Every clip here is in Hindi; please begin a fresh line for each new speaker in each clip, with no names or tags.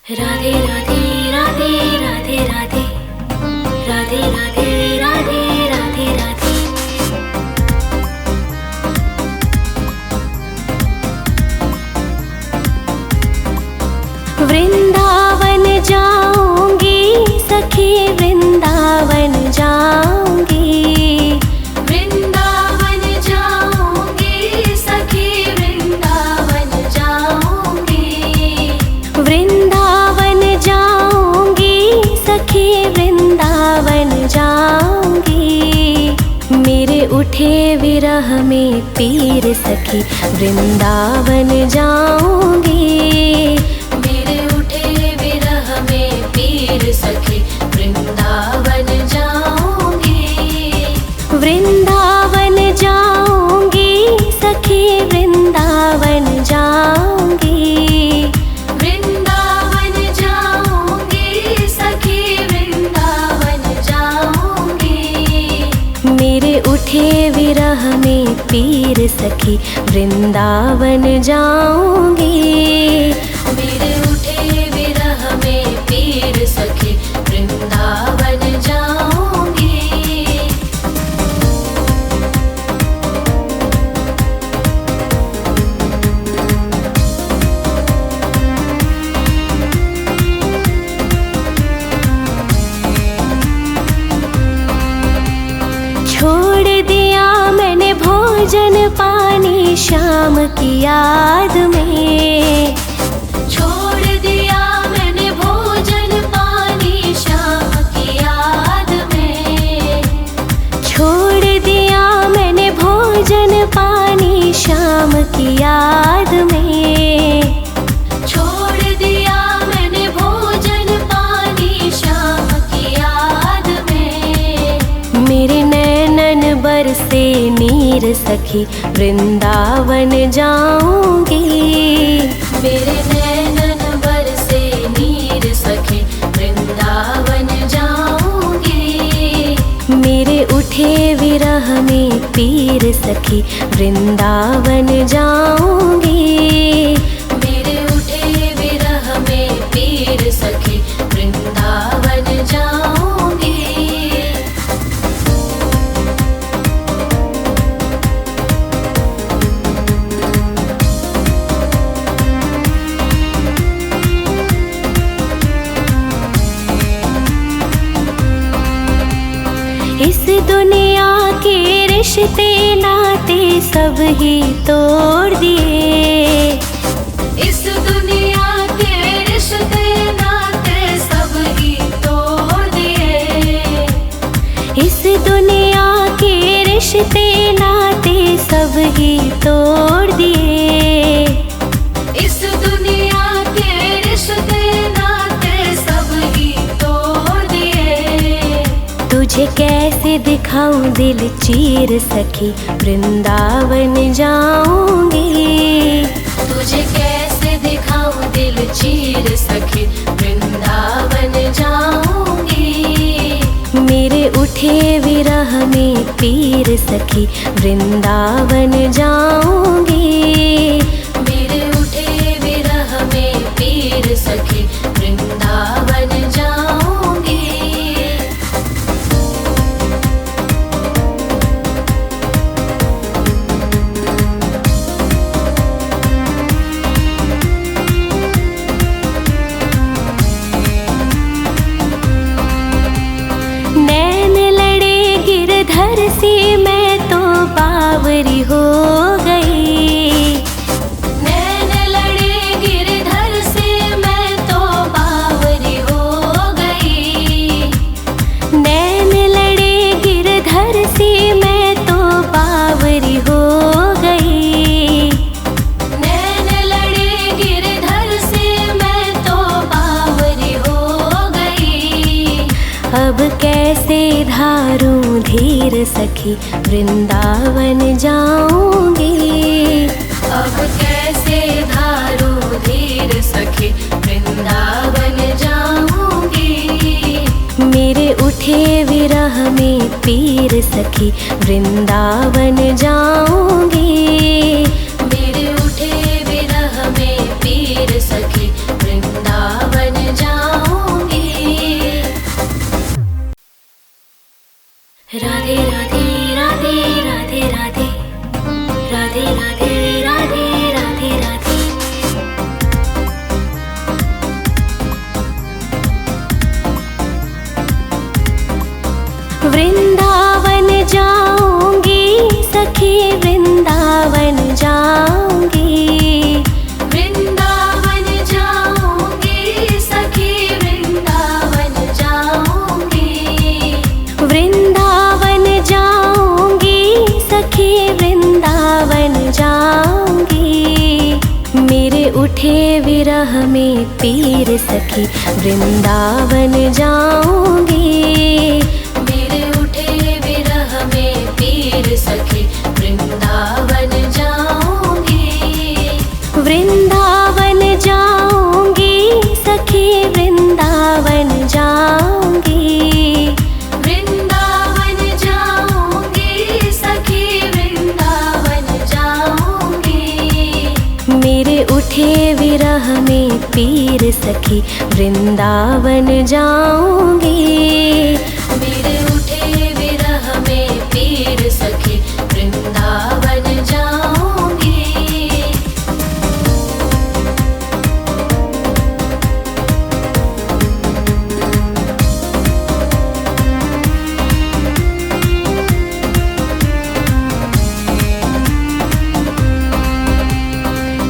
राधे राधे राधे राधे राधे राधे राधे राधे राधे राधे। वृंदावन जाऊंगी सखी, वृंदावन जाऊंगी, वृंदावन जाऊंगी सखी, वृंदावन जाऊंगी, वृंदावन जाऊंगी सखी, वृंदावन जाऊंगी। मेरे उठे विरह में पीर सखी, वृंदावन जाऊंगी, सखी वृंदावन जाऊंगी, वृंदावन जाऊंगी सखी, वृंदावन जाऊंगी, वृंदावन जाऊंगी सखी, वृंदावन जाऊंगी। मेरे उठे विरह में पीर सखी, वृंदावन जाऊंगी, मेरे उठे विरह में पीर सखी, वृंदावन जाऊंगी। छोड़ दिया मैंने भोजन पानी शाम की याद में, छोड़ दिया मैंने भोजन पानी शाम की याद में, छोड़ दिया मैंने भोजन पानी शाम की याद में, छोड़ दिया मैंने भोजन पानी शाम की याद में। मेरे नैनन बरसे नीर सखी, वृंदावन जाऊंगी, मेरे नैनन बरसे नीर सखी, वृंदावन जाऊंगी। मेरे उठे विरह में पीर सखी, वृंदावन जाऊंगी, मेरे उठे विरह में पीर सखी, वृंदावन जाऊंगी। इस दुनिया के रिश्ते नाते सब ही तोड़ दिए, इस दुनिया के रिश्ते नाते सब ही तोड़ दिए, इस दुनिया के रिश्ते नाते सब ही तोड़ दिए, इस दुनिया के रिश्ते नाते सब ही तोड़ दिए। तुझे कैसे दिखाऊं दिल चीर सखी, वृंदावन जाऊंगी, तुझे कैसे दिखाऊं दिल चीर सखी, वृंदावन जाऊंगी। मेरे उठे विरह में पीर सखी, वृंदावन जाऊंगी, मेरे उठे विरह में पीर सखी, वृंदावन जाऊंगी। घर से मैं तो बावरी हो गई, नैन लड़े गिरधर से मैं तो बावरी हो गई, नैन लड़े गिरधर से मैं तो बावरी हो गई, नैन लड़े गिरधर से मैं तो बावरी हो गई। अब कैसे धारूं धीर सखी, वृंदावन जाऊंगी, अब कैसे धारूं धीर सखी, वृंदावन जाऊंगी। मेरे उठे विरह में पीर सखी, वृंदावन जाऊंगी, मेरे उठे विरह में पीर सखी, वृंदावन जाऊंगी सखी, वृंदावन जाऊंगी। वृंदावन जाऊंगी सखी, वृंदावन जाऊंगी। वृंदावन जाऊंगी सखी, वृंदावन जाऊंगी। मेरे उठे विरह में पीर सखी, वृंदावन जाऊंगी। मेरे उठे विरह में पीर सखी, वृंदावन जाऊंगी। वृंदावन जाऊंगी सखी, वृंदावन जाऊंगी। वृंदावन जाऊंगी सखी, वृंदावन जाऊंगी। मेरे उठे विरह में पीर सखी, वृंदावन जाऊंगी। मेरे उठे विरह में पीर सखी, वृंदावन जाऊंगी।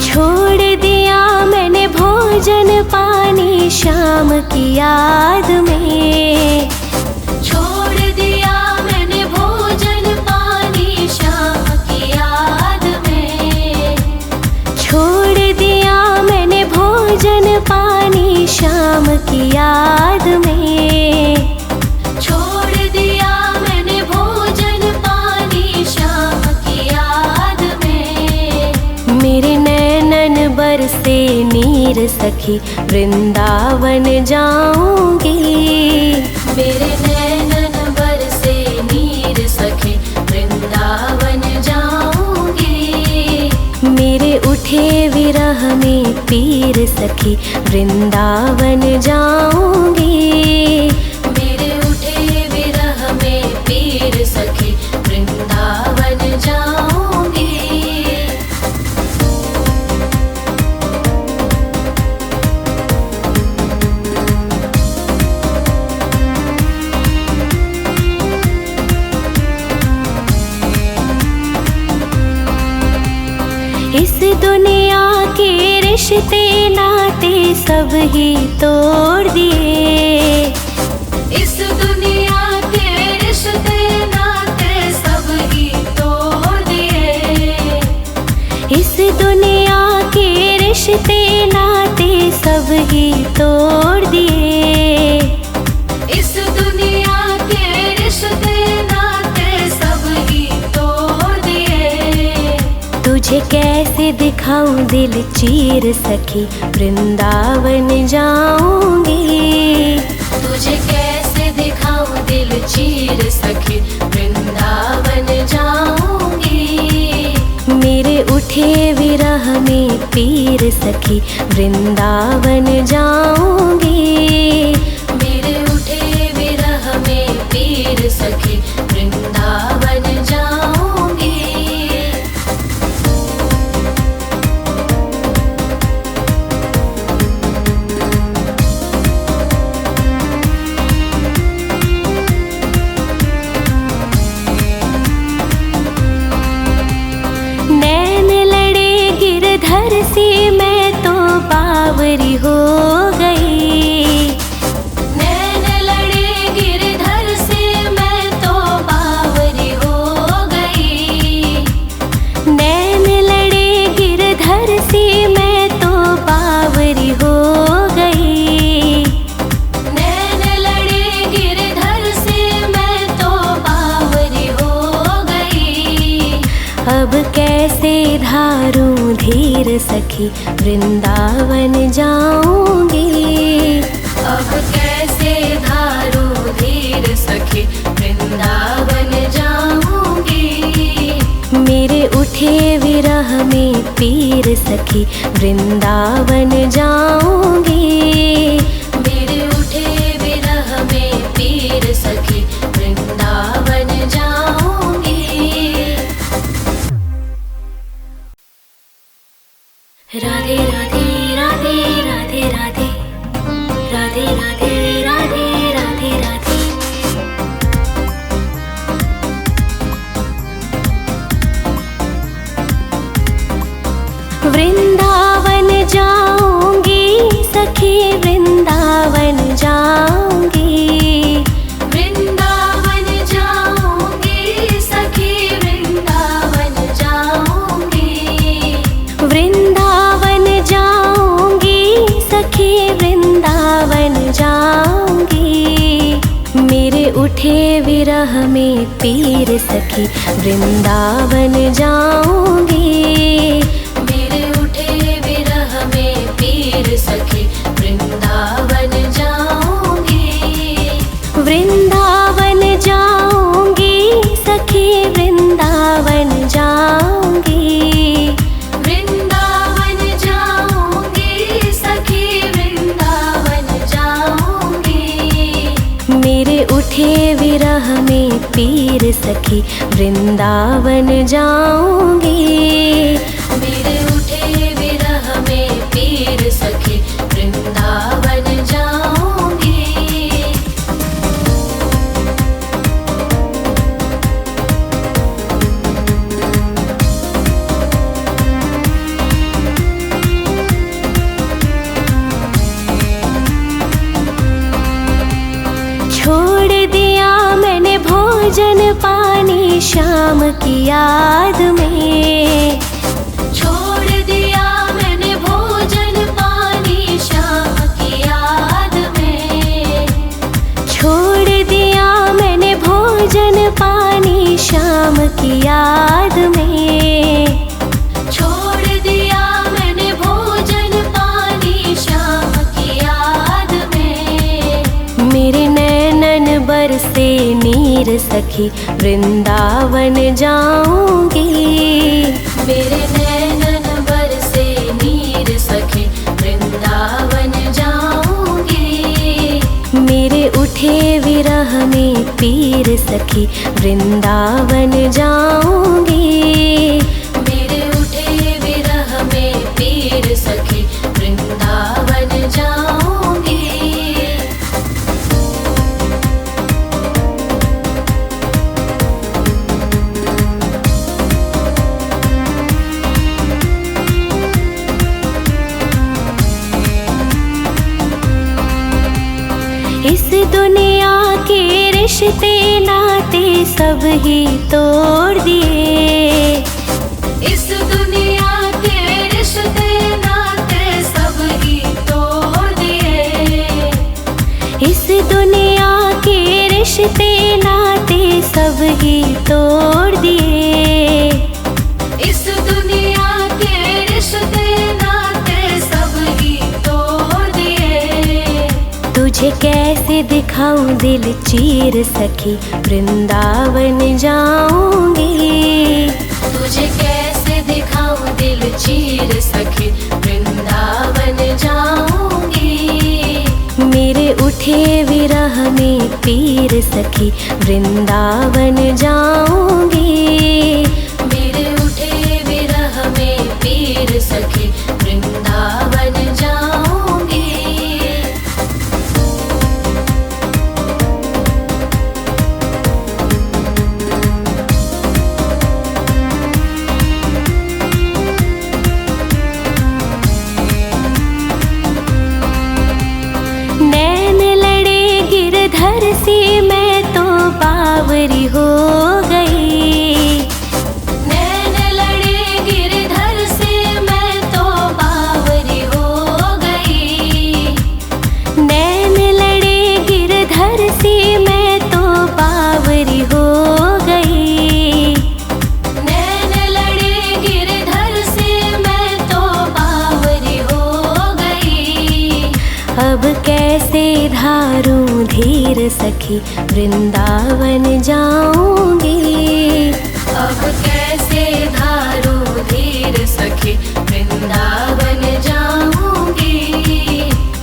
छोड़ दिया मैंने भोजन पानी शाम की याद में। छोड़ दिया मैंने भोजन पानी शाम की याद में। छोड़ दिया मैंने भोजन पानी शाम की याद में। छोड़ दिया मैंने भोजन पानी शाम की याद में। मेरे नैनन बरसे नीर सखी, वृंदावन जाऊंगी। मेरे नैनन बरसे नीर सखी, वृंदावन जाऊंगी। मेरे उठे विरह में पीर सखी, वृंदावन जाऊंगी। मेरे उठे विरह में पीर सखी, वृंदावन जाऊंगी। इस दुनिया के रिश्ते नाते सब ही तोड़ दिए। इस दुनिया के रिश्ते नाते सब ही तोड़ दिए। इस दुनिया के रिश्ते नाते सब ही तोड़ दिए। इस दुनिया के रिश्ते नाते सब ही तोड़ दिए। तुझे कैसे दिखाऊं दिल चीर सखी, वृंदावन जाऊंगी। तुझे कैसे दिखाऊं दिल चीर सखी, वृंदावन जाऊंगी। मेरे उठे विरह में पीर सखी, वृंदावन जाऊंगी। मेरे उठे विरह में पीर सखी, वृंदावन जाऊंगी। नैन लड़े गिरधर से मैं तो बावरी हो गई। नैन लड़े गिरधर से मैं तो बावरी हो गई। नैन लड़े गिरधर से मैं तो बावरी हो गई। नैन लड़े गिरधर से मैं तो बावरी हो गई। अब कैसे धारूं धीर सखी, वृंदावन जाऊंगी। अब कैसे धारूं धीर सखी, वृंदावन जाऊंगी। मेरे उठे विरह में पीर सखी, वृंदावन जाऊंगी। मेरे उठे विरह में पीर सखी, वृंदावन जाऊंगी। राधे राधे राधे राधे राधे राधे राधे राधे राधे राधे। विरह में पीर सखी वृंदावन जाऊंगी। मेरे उठे विरह में पीर सखी वृंदावन जाऊंगी। वृंदावन जाऊंगी सखी वृंदावन जाऊंगी। वृंदावन जाऊंगी सखी वृंदावन जाऊंगी। मेरे उठे विरह में पीर सखी वृंदावन जाऊंगी। मेरे उठे विरह में पीर सखी वृंदावन जाऊंगी। छोड़ दिया मैंने भोजन पानी शाम की याद में। छोड़ दिया मैंने भोजन पानी शाम की याद में। छोड़ दिया मैंने भोजन पानी शाम की याद में। छोड़ दिया मैंने भोजन पानी शाम की याद में। मेरे नैनन बरसे नीर सखी वृंदावन जाऊंगी। मेरे नैनन बरसे नीर सखी वृंदावन जाऊंगी। मेरे उठे विरह में पीर सखी वृंदावन जाऊंगी। मेरे उठे विरह में पीर सखी वृंदावन जाऊंगी। इस दुनिया के रिश्ते नाते सब ही तोड़ दिए। इस दुनिया के रिश्ते नाते सब ही तोड़ दिए। इस दुनिया के रिश्ते नाते सब ही तोड़ दिए। इस दुनिया के रिश्ते नाते सब ही तोड़ दिए। तुझे कैसे दिखाऊं दिल चीर सखी वृंदावन जाऊंगी। तुझे कैसे दिखाऊं दिल चीर सखी वृंदावन जाऊंगी। मेरे उठे विरह में पीर सखी वृंदावन जाऊंगी। मेरे उठे विरह में पीर सखी वृंदावन जाऊंगी। नैन लड़े गिरधर से मैं तो बावरी हो गई। नैन लड़े गिरधर से मैं तो बावरी हो गई। नैन लड़े गिरधर से मैं तो बावरी हो गई। नैन लड़े गिरधर से मैं तो बावरी हो गई। अब कैसे धारूं धीर सखी वृंदावन जाऊंगी। अब कैसे धारूं धीर सखी वृंदावन जाऊंगी।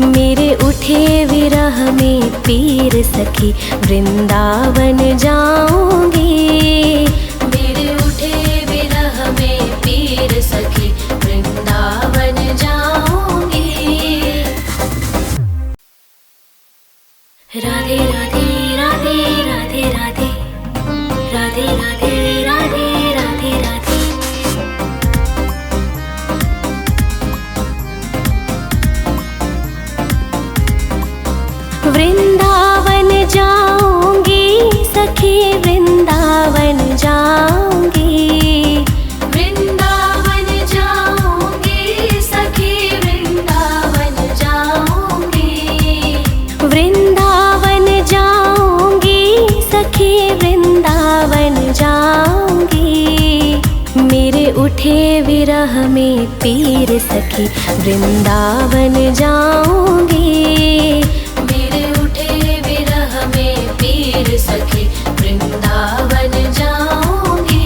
मेरे उठे विरह में पीर सखी वृंदावन जाऊंगी। मेरे उठे विरह में पीर सखी वृंदावन जाऊंगी। राधे राधे राधे राधे राधे राधे राधे राधे राधे राधे। वृंदावन जाऊंगी सखी वृंदावन जाऊंगी। वृंदावन जाऊंगी सखी वृंदावन जाऊंगी। वृंदावन जाऊंगी सखी उठे विरह में पीर सखी वृंदावन जाऊंगी। मेरे उठे विरह में पीर सखी वृंदावन जाऊंगी।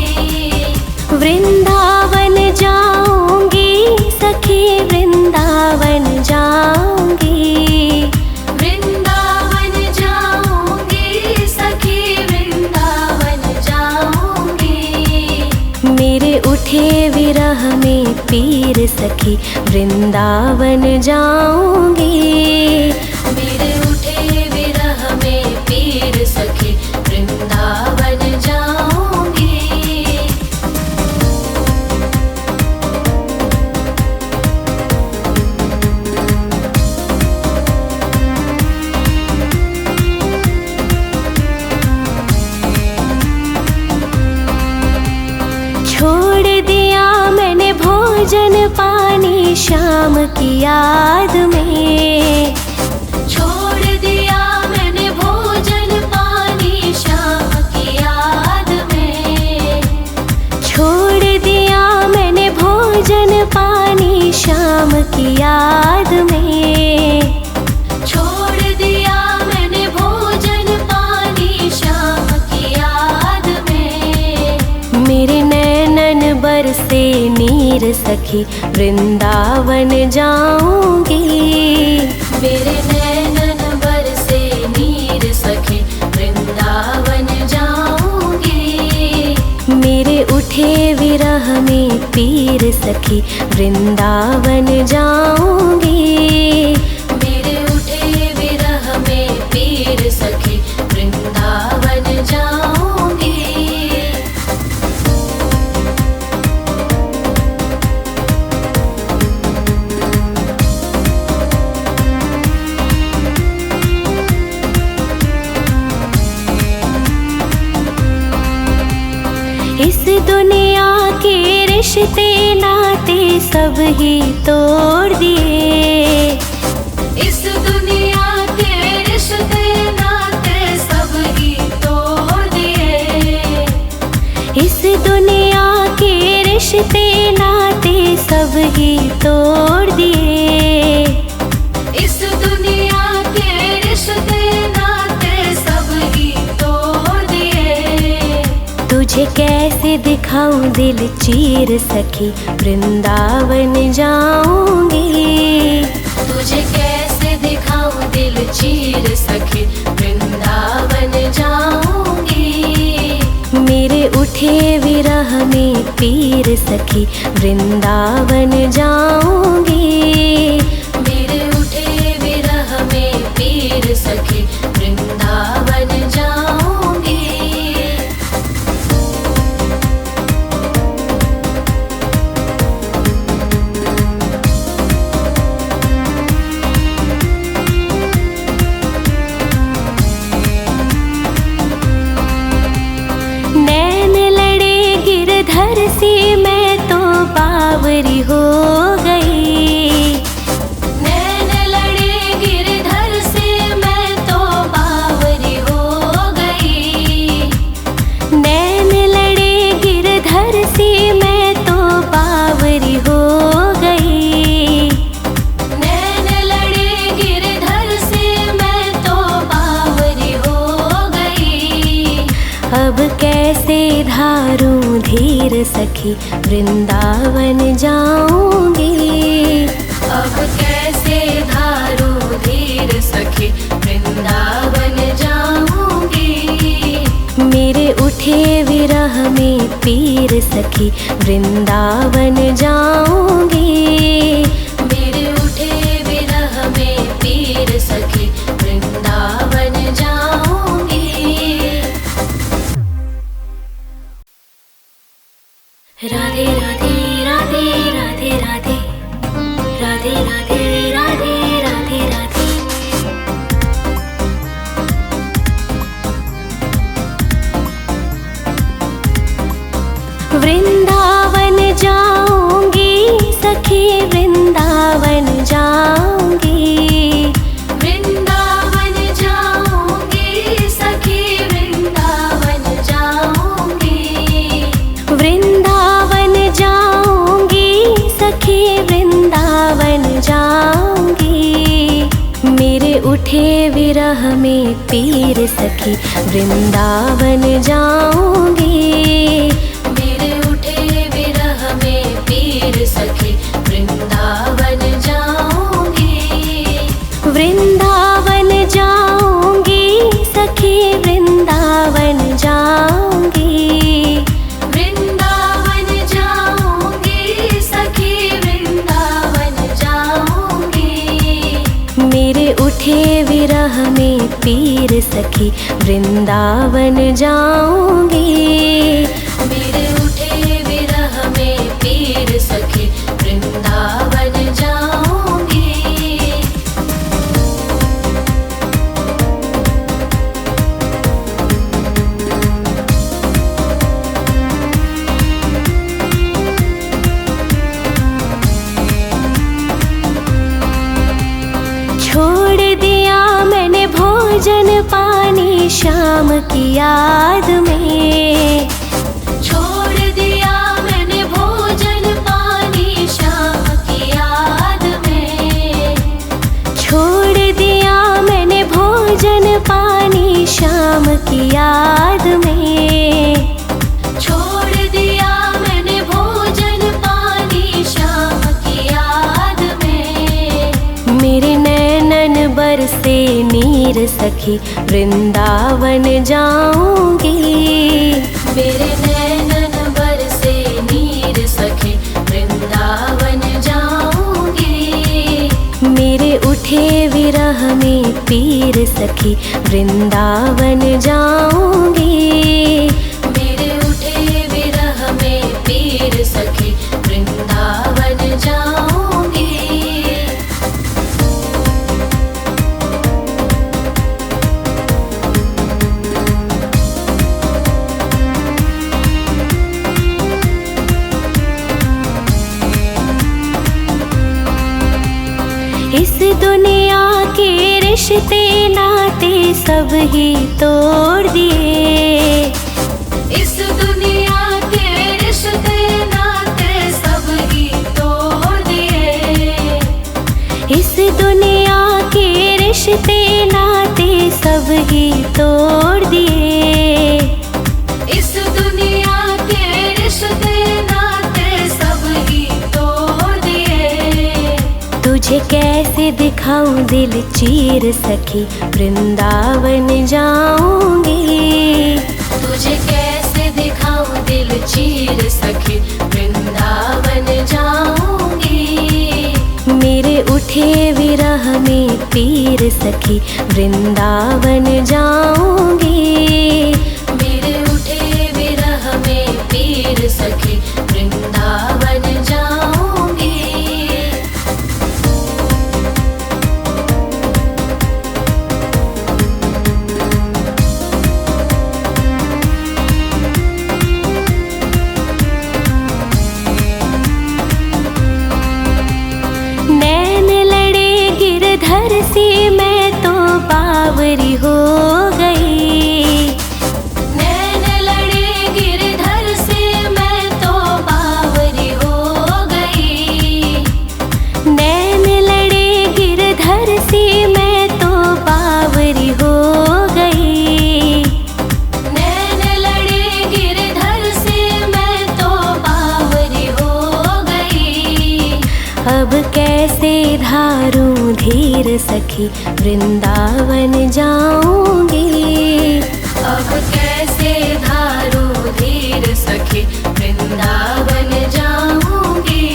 वृंदावन जाऊंगी सखी वृंदावन जाऊंगी। वृंदावन जाऊंगी सखी वृंदावन जाऊंगी। मेरे उठे विरह में पीर सखी वृंदावन जाऊंगी। मेरे उठे विरह में पीर सखी वृंदावन जाऊंगी। छोड़ दिया मैंने भोजन पानी शाम की याद में। छोड़ दिया मैंने भोजन पानी शाम की याद में। छोड़ दिया मैंने भोजन पानी शाम की याद में। छोड़ दिया मैंने भोजन पानी शाम की याद में। मेरे नैनन बरसे नीर सखी वृंदावन जाऊंगी। मेरे नैनन बरसे नीर सखी वृंदावन जाऊंगी। मेरे उठे विरह में पीर सखी वृंदावन जाऊंगी। मेरे उठे विरह में पीर सखी वृंदावन जाऊंगी। इस दुनिया के रिश्ते नाते सब ही तोड़ दिए। इस दुनिया के रिश्ते नाते सब ही तोड़ दिए। इस दुनिया के रिश्ते नाते सब ही तोड़ दिए। इस दुनिया के रिश्ते नाते सब ही तोड़ दिए। तुझे कैसे दिखाऊं दिल चीर सखी वृंदावन जाऊंगी। तुझे कैसे दिखाऊं दिल चीर सखी वृंदावन जाऊंगी। मेरे उठे विरह में पीर सखी वृंदावन जाऊंगी। मेरे उठे विरह में पीर सखी वृंदावन जाऊंगी। गिरधर से मैं तो बावरी हो गई। नैन लड़े गिरधर से मैं तो बावरी हो गई। नैन लड़े गिरधर से मैं तो बावरी हो गई। नैन लड़े गिरधर से मैं तो बावरी हो गई। अब कैसे धारूं धीर सखी वृंदावन जाऊंगी। अब कैसे धारूं धीर सखी वृंदावन जाऊंगी। मेरे उठे विरह में पीर सखी वृंदावन जाऊंगी। मेरे उठे विरह में पीर सखी वृंदावन जाऊंगी। राधे राधे राधे राधे राधे राधे राधे राधे राधे राधे। वृंदावन जाऊंगी सखी वृंदावन उठे विरह में पीर सखी वृंदावन जाऊंगी। मेरे उठे विरह में पीर सखी वृंदावन जाऊंगी। वृंदावन जाऊंगी सखी वृंदावन जाऊंगी। वृंदावन जाऊंगी सखी वृंदावन जाऊंगी। मेरे उठे विरह में पीर सखी वृंदावन जाऊंगी। मेरे उठे विरह में पीर सखी वृंदावन जाऊंगी। छोड़ दिया मैंने भोजन पानी शाम की याद में। छोड़ दिया मैंने भोजन पानी शाम की याद में। छोड़ दिया मैंने भोजन पानी शाम की याद में। छोड़ दिया मैंने भोजन पानी शाम की याद में। मेरे नैनन बरसे नीर सखी वृंदावन जाऊंगी। मेरे नैनन बरसे नीर सखी वृंदावन जाऊंगी। मेरे उठे विरह में पीर सखी वृंदावन जाऊंगी। मेरे उठे विरह में पीर सखी वृंदावन जाऊंगी। इस दुनिया के रिश्ते नाते सब ही तोड़ दिए। इस दुनिया के रिश्ते नाते सब ही तोड़ दिए। इस दुनिया के रिश्ते नाते सब ही तोड़ दिए। इस दुनिया के रिश्ते नाते सब ही तोड़ दिए। तुझे कैसे दिखाऊं दिल चीर सखी वृंदावन जाऊंगी। तुझे कैसे दिखाऊं दिल चीर सखी वृंदावन जाऊंगी। मेरे उठे विरह में पीर सखी वृंदावन जाऊंगी। मेरे उठे विरह में पीर सखी वृंदावन जाऊंगी। गिरधर से मैं तो बावरी हो गई। नैन लड़े गिरधर से मैं तो बावरी हो गई। नैन लड़े गिरधर से मैं तो बावरी हो गई। नैन लड़े गिरधर से मैं तो बावरी हो गई। अब कैसे धारूं धीर सखी वृंदावन जाऊंगी। अब कैसे धारूं धीर सखी वृंदावन जाऊंगी।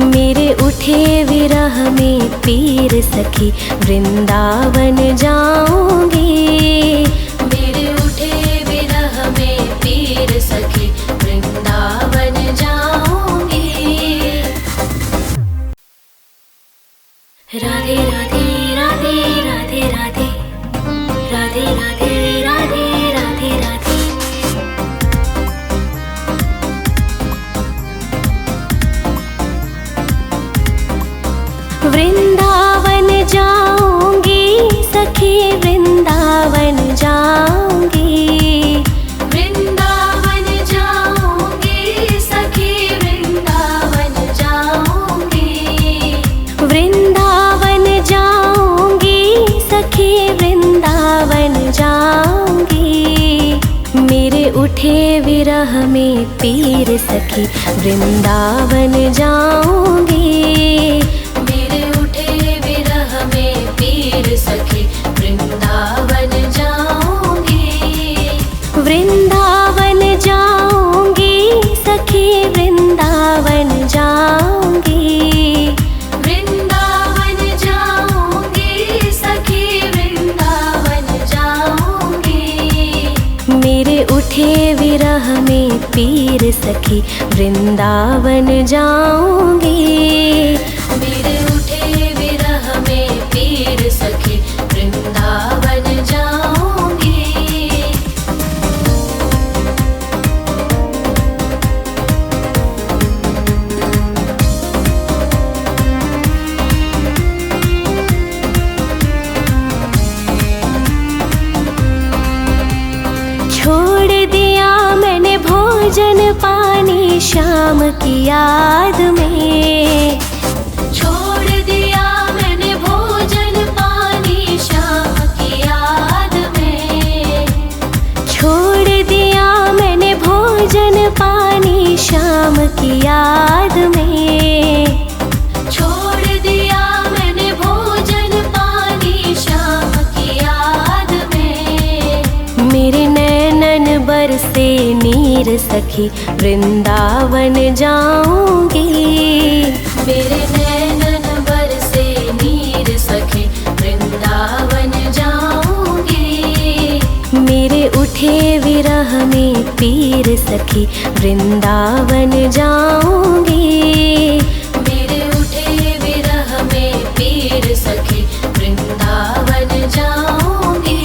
मेरे उठे विरह में पीर सखी वृंदावन जाऊंगी। मेरे उठे विरह में पीर सखी वृंदावन जाऊंगी। राधे राधे राधे राधे राधे राधे राधे राधे राधे राधे। वृंदावन जाऊंगी सखी वृंदावन जाऊंगी। वृंदावन जाऊंगी सखी वृंदावन जाऊंगी। वृंदावन जाऊंगी विरह में पीर सखी वृंदावन जाऊंगी। मेरे उठे विरह में पीर सखी वृंदावन जाऊंगी। वृंदावन जाऊंगी सखी वृंदावन जाऊंगी। वृंदावन जाऊंगी सखी वृंदावन जाऊंगी। मेरे उठे विरह में पीर सखी वृंदावन जाऊंगी। मेरे उठे विरह में पीर सखी वृंदावन जाऊंगी। छोड़ दिया मैंने भोजन पानी शाम की याद में। छोड़ दिया मैंने भोजन पानी शाम की याद में। छोड़ दिया मैंने भोजन पानी शाम की याद में। छोड़ दिया मैंने भोजन पानी शाम की याद में। मेरे नैनन बरसे नीर सखी वृंदावन जाऊंगी। मेरे नैनन बरसे नीर सखी वृंदावन जाऊंगी। मेरे उठे विरह में पीर सखी वृंदावन जाऊंगी। मेरे उठे विरह में पीर सखी वृंदावन जाऊंगी।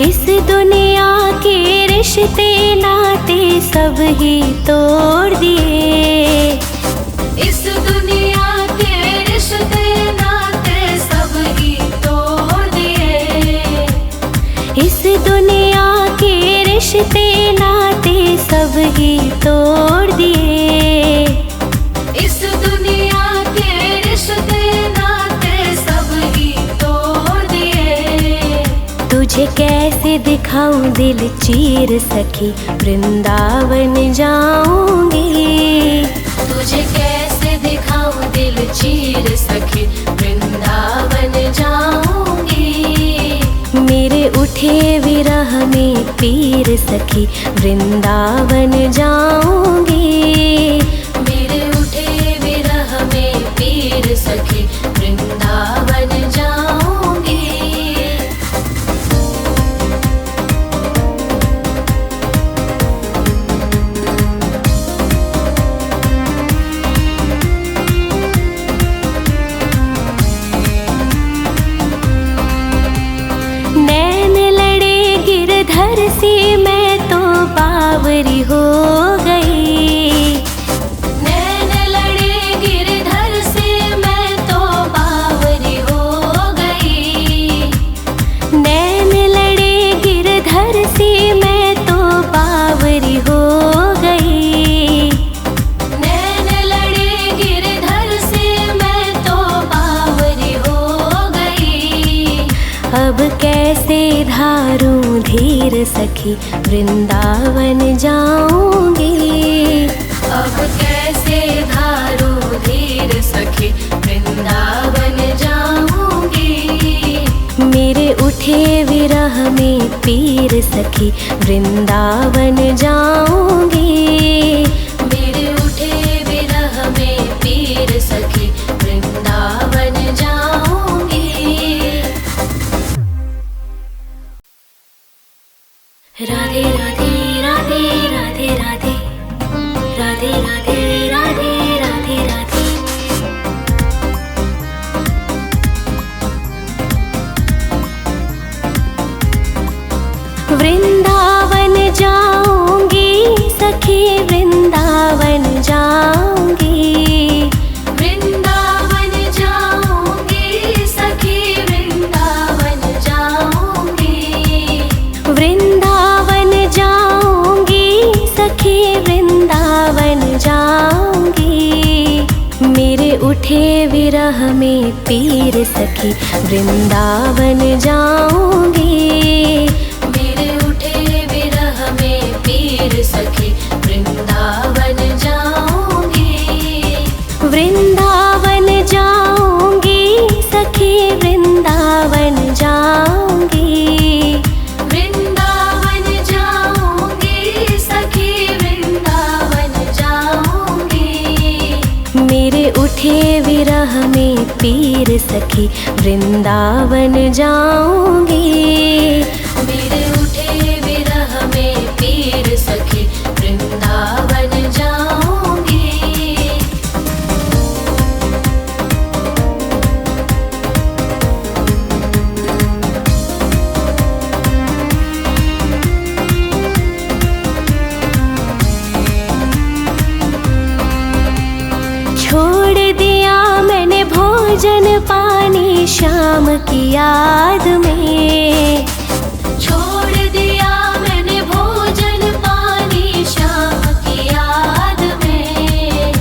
इस दुनिया के रिश्ते नाते सब ही तोड़ दिए। इस दुनिया के रिश्ते नाते सब ही तोड़ दिए। इस दुनिया के रिश्ते नाते सब ही तोड़ दिए। इस दुनिया के रिश्ते नाते सब ही तोड़ दिए। तुझे कैसे दिखाऊं दिल चीर सखी वृंदावन जाऊंगी। तुझे कैसे दिखाऊं दिल चीर सखी वृंदावन जाऊंगी। मेरे उठे विरह में पीर सखी वृंदावन जाऊंगी। मेरे उठे विरह में पीर सखी वृंदावन जाऊंगी। गिरधर से मैं तो बावरी हो गई। नैन लड़े गिरधर से मैं तो बावरी हो गई। नैन लड़े गिरधर से मैं तो बावरी हो गई। नैन लड़े गिरधर से मैं तो बावरी हो गई। अब कैसे धारूं धीर सखी वृंदावन जाऊंगी। अब कैसे धारूं धीर सखी वृंदावन जाऊंगी। मेरे उठे विरह में पीर सखी वृंदावन जाऊंगी। मेरे उठे विरह में पीर सखी वृंदावन जाऊंगी। राधे राधे राधे राधे राधे राधे राधे राधे राधे राधे। वृंदावन जाऊंगी सखी वृंदावन जाऊंगी। वृंदावन जाऊंगी सखी वृंदावन जाऊंगी। वृंदावन जाऊंगी विरह में पीर सखी वृंदावन जाऊंगी। मेरे उठे विरह में पीर सखी वृंदावन जाऊंगी। वृंदावन जाऊंगी सखी वृंदावन जाऊंगी। वृंदावन जाऊंगी सखी वृंदावन जाऊंगी। मेरे उठे विरह में पीर सखी वृंदावन जाऊंगी। मेरे उठे विरह में पीर सखी वृंदावन जाऊंगी। छोड़ दिया मैंने भोजन पानी शाम की याद में। छोड़ दिया मैंने भोजन पानी शाम की याद में।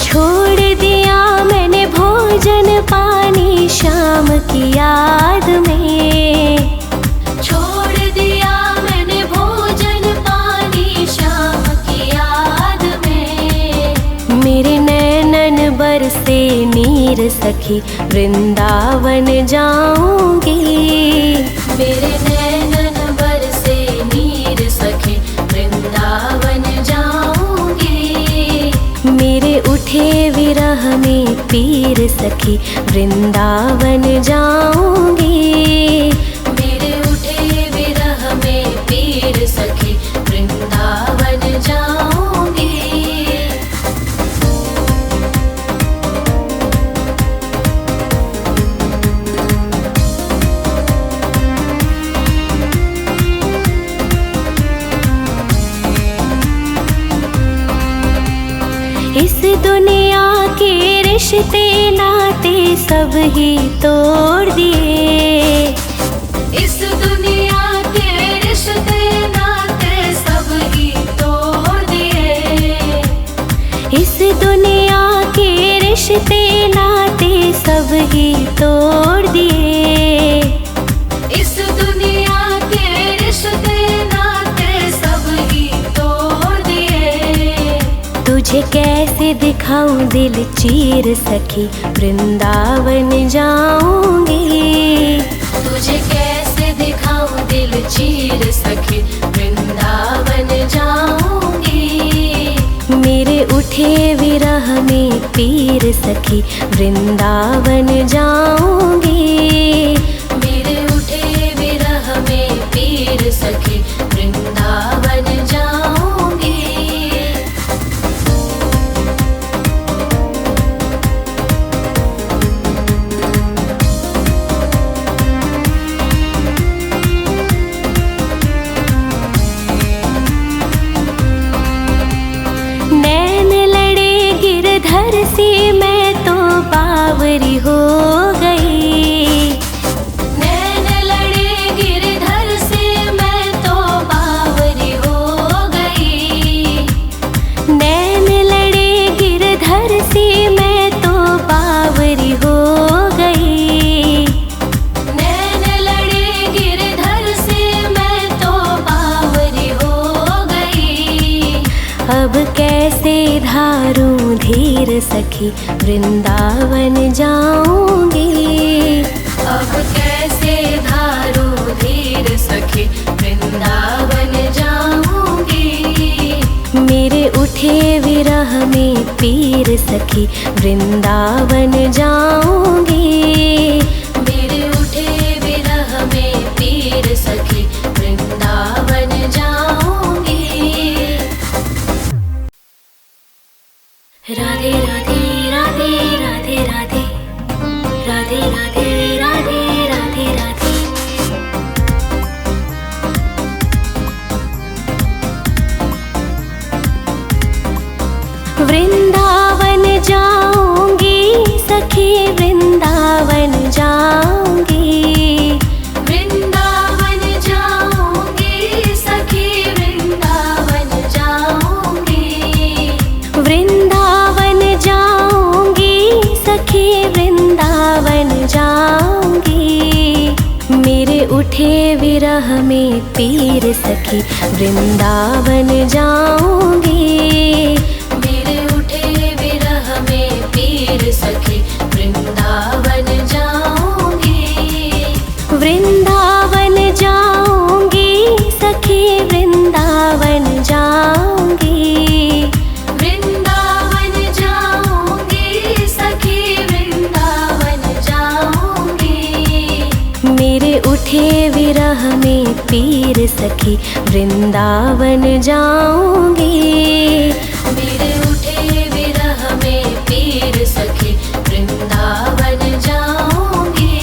छोड़ दिया मैंने भोजन पानी शाम की याद में। छोड़ दिया मैंने भोजन पानी शाम की याद में। मेरे नैनन बरसे नीर सखी वृंदावन जाऊंगी। मेरे नैनन बरसे नीर सखी वृंदावन जाऊंगी। मेरे उठे विरह में पीर सखी वृंदावन जाऊंगी। मेरे उठे विरह में पीर सखी वृंदावन जाऊंगी। इस दुनिया के रिश्ते नाते सब ही तोड़ दिए। इस दुनिया के रिश्ते नाते सब ही तोड़ दिए। इस दुनिया के रिश्ते नाते सब ही तोड़ दिए। इस दुनिया के रिश्ते नाते सब ही तोड़ दिए। तुझे कैसे दिखाऊं दिल चीर सखी वृंदावन जाऊंगी। तुझे कैसे दिखाऊं दिल चीर सखी वृंदावन जाऊंगी। मेरे उठे विरह में पीर सखी वृंदावन जाऊंगी। मेरे उठे विरह में पीर सखी वृंदावन जाऊंगी। नैन लड़े गिरधर से मैं तो बावरी हो गई। नैन लड़े गिरधर से मैं तो बावरी हो गई। नैन लड़े गिरधर से मैं तो बावरी हो गई। नैन लड़े गिरधर से मैं तो बावरी हो गई। अब कैसे धारूं धीर सखी वृंदावन जाऊंगी। अब कैसे धारूं धीर सखी वृंदावन जाऊंगी। मेरे उठे विरह में पीर सखी वृंदावन जाऊंगी। मेरे उठे विरह में पीर सखी वृंदावन जाऊंगी। राधे राधे राधे राधे राधे राधे राधे राधे राधे राधे। वृंदावन जाऊंगी सखी वृंदावन विरह में पीर सखी वृंदावन जाऊंगी। मेरे उठे विरह में पीर सखी वृंदावन जाऊंगी। वृंदावन जाऊंगी सखी वृंदावन जाऊंगी। वृंदावन जाऊंगी सखी वृंदावन जाऊंगी। मेरे उठे विरह में पीर सखी वृंदावन जाऊंगी। मेरे उठे विरह में पीर सखी वृंदावन जाऊंगी।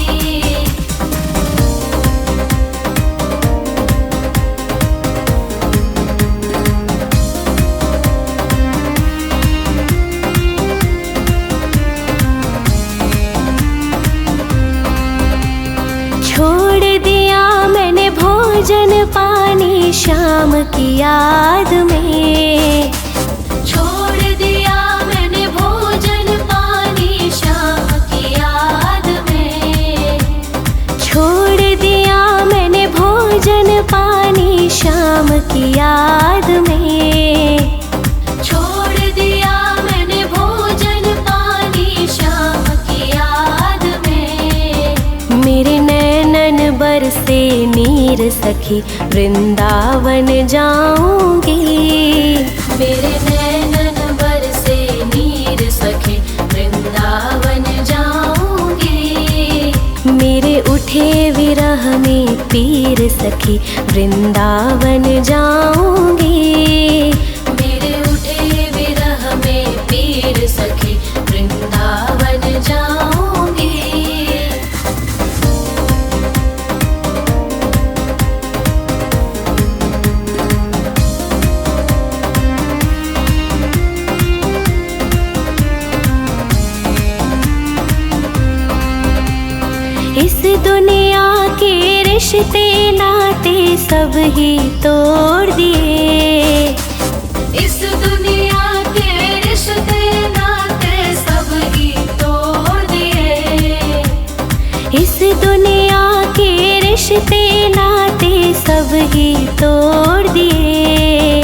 छोड़ दिया मैंने भोजन पानी शाम की याद में। छोड़ दिया मैंने भोजन पानी शाम की याद में। छोड़ दिया मैंने भोजन पानी शाम की याद में। छोड़ दिया मैंने भोजन पानी शाम की याद में। मेरे नैनन बरसे नीर सखी वृंदावन जाऊंगी। मेरे नैनन बरसे नीर सखी वृंदावन जाऊंगी। मेरे उठे विरह में पीर सखी वृंदावन जाऊंगी। मेरे उठे विरह में पीर सखी वृंदावन जाऊंगी। इस दुनिया के रिश्ते नाते सब ही तोड़ दिए। इस दुनिया के रिश्ते नाते सब ही तोड़ दिए। इस दुनिया के रिश्ते नाते सब ही तोड़ दिए।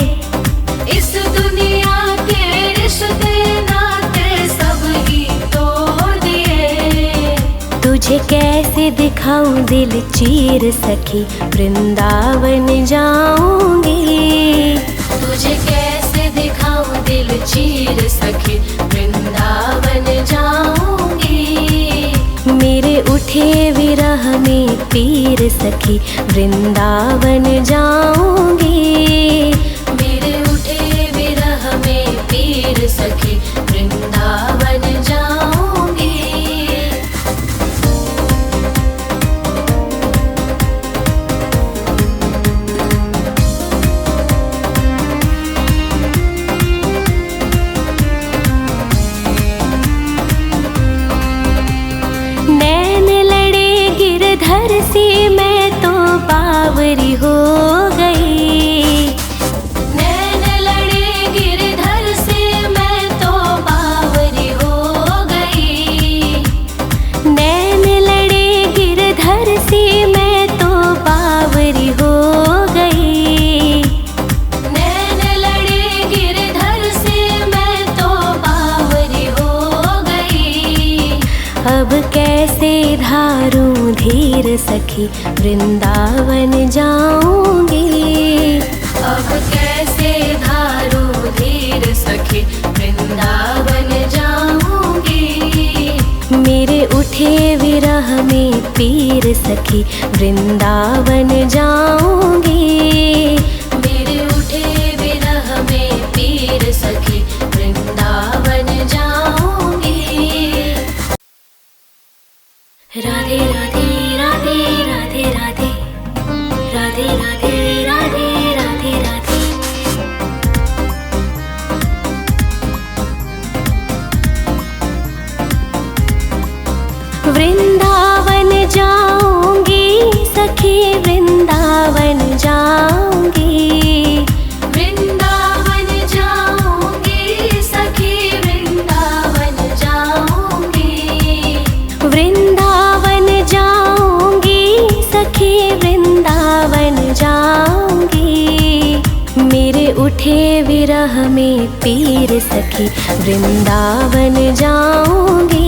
इस दुनिया के रिश्ते नाते सब ही तोड़ दिए। तुझे कैसे दिखाऊं दिल चीर सखी वृंदावन जाऊंगी। तुझे कैसे दिखाऊं दिल चीर सखी वृंदावन जाऊंगी। मेरे उठे विरह में पीर सखी वृंदावन जाऊंगी। मेरे उठे विरह में पीर सखी वृंदावन जाऊंगी। घर से मैं तो बावरी हो गई। नैन लड़े गिरधर से मैं तो बावरी हो गई। नैन लड़े गिरधर से मैं तो बावरी हो गई। नैन लड़े गिरधर से मैं तो बावरी हो गई। अब कैसे धारूं धीर सखी वृंदावन जाऊंगी। अब कैसे धारूं धीर सखी वृंदावन जाऊंगी। मेरे उठे विरह में पीर सखी वृंदावन जाऊंगी। मेरे उठे विरह में पीर सखी वृंदावन जाऊंगी। राधे राधे राधे राधे राधे राधे राधे राधे राधे राधे। वृंदावन जाऊंगी सखी वृंदावन जाऊंगी। वृंदावन जाऊंगी सखी वृंदावन जाऊंगी। वृंदावन जाऊंगी सखी वृंदावन उठे विरह में पीर सखी वृंदावन जाऊंगी।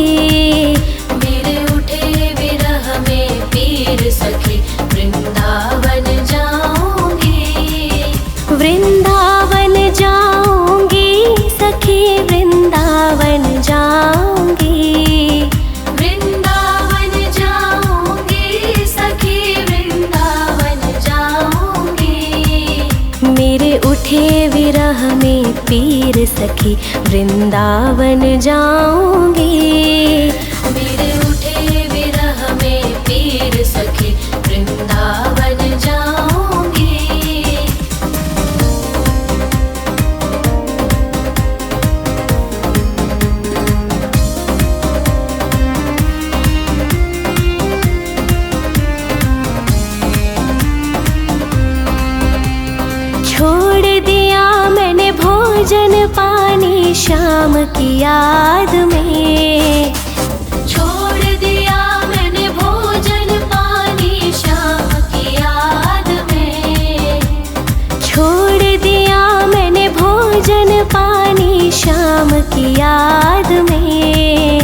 मेरे उठे विरह में पीर सखी वृंदावन जाऊंगी। वृंदावन जाऊंगी सखी वृंदावन जाऊंगी। वृंदावन जाऊंगी सखी वृंदावन जाऊंगी। मेरे उठे विरह में पीर सखी वृंदावन जाऊंगी। मेरे उठे विरह में पीर सखी वृंदावन जाऊंगी। छोड़ दिया मैंने भोजन पानी शाम की याद में। छोड़ दिया मैंने भोजन पानी शाम की याद में। छोड़ दिया मैंने भोजन पानी शाम की याद में।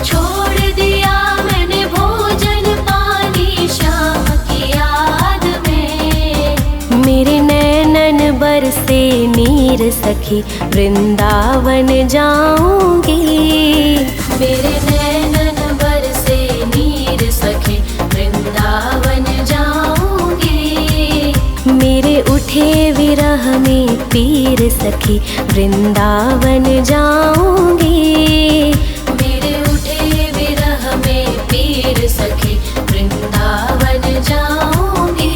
छोड़ दिया मैंने भोजन पानी शाम की याद में। मेरे नैनन बरसे नीर सखी वृंदावन जाऊंगी। मेरे नैनन बरसे नीर सखी वृंदावन जाऊंगी। मेरे उठे विरह में पीर सखी वृंदावन जाऊंगी। मेरे उठे विरह में पीर सखी वृंदावन जाऊंगी।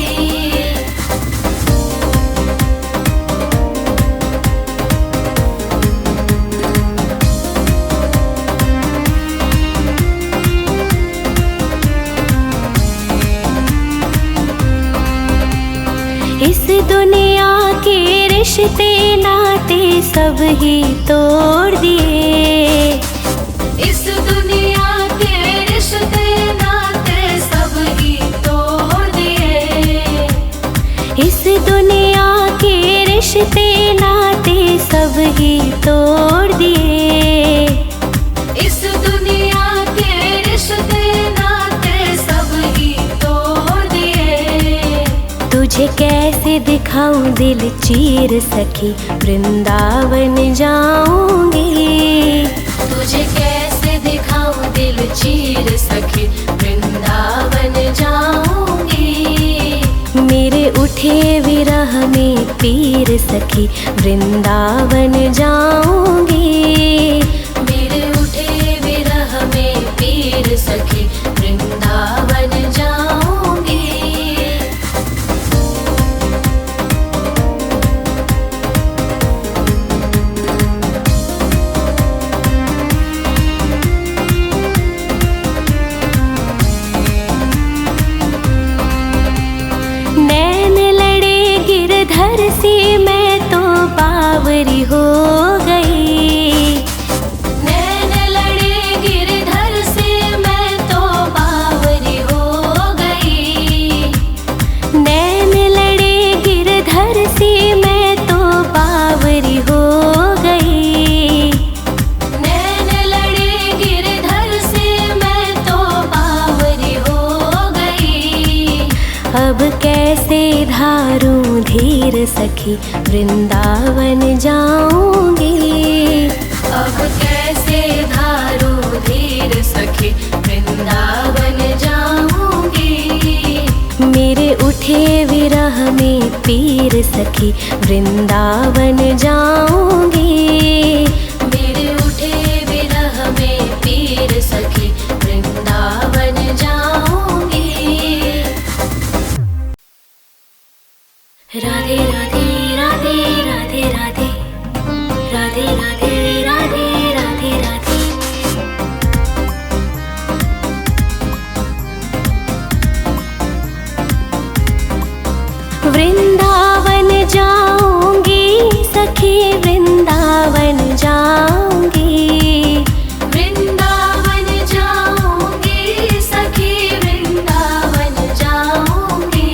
इस दुनिया के रिश्ते नाते सब ही तोड़ दिए। इस दुनिया के रिश्ते नाते सब ही तोड़ दिए। इस दुनिया के रिश्ते नाते सब ही तोड़ दिए। इस दुनिया के रिश्ते नाते सब ही तोड़ दिए। तुझे कैसे दिखाऊं दिल चीर सखी वृंदावन जाऊंगी। तुझे कैसे दिखाऊं दिल चीर सखी वृंदावन जाऊंगी। मेरे उठे विरह में पीर सखी वृंदावन जाऊंगी। मेरे उठे विरह में पीर सखी वृंदावन जाऊंगी। नैन लड़े गिरधर से मैं तो बावरी हो गई। नैन लड़े गिरधर से मैं तो बावरी हो गई। नैन लड़े गिरधर से मैं तो बावरी हो गई। नैन लड़े गिरधर से मैं तो बावरी हो गई। अब कैसे धारूं धीर सखी वृंदावन जाऊंगी। अब कैसे धारूं धीर सखी वृंदावन जाऊंगी। मेरे उठे विरह में पीर सखी वृंदावन जाऊंगी। मेरे उठे विरह में पीर सखी वृंदावन जाऊंगी। राधे राधे राधे राधे राधे राधे राधे राधे राधे राधे। वृंदावन जाऊंगी सखी वृंदावन जाऊंगी। वृंदावन जाऊंगी सखी वृंदावन जाऊंगी।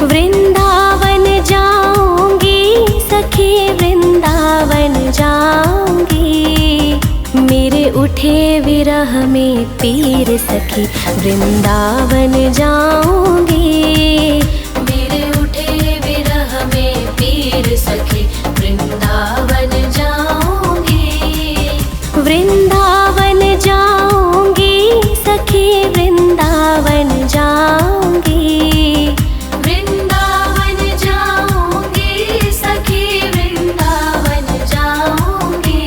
वृंदावन जाऊंगी विरह में पीर सखी वृंदावन जाऊंगी। मेरे उठे विरह में पीर सखी वृंदावन जाऊंगी। वृंदावन जाऊंगी सखी वृंदावन जाऊंगी। वृंदावन जाऊंगी सखी वृंदावन जाऊंगी।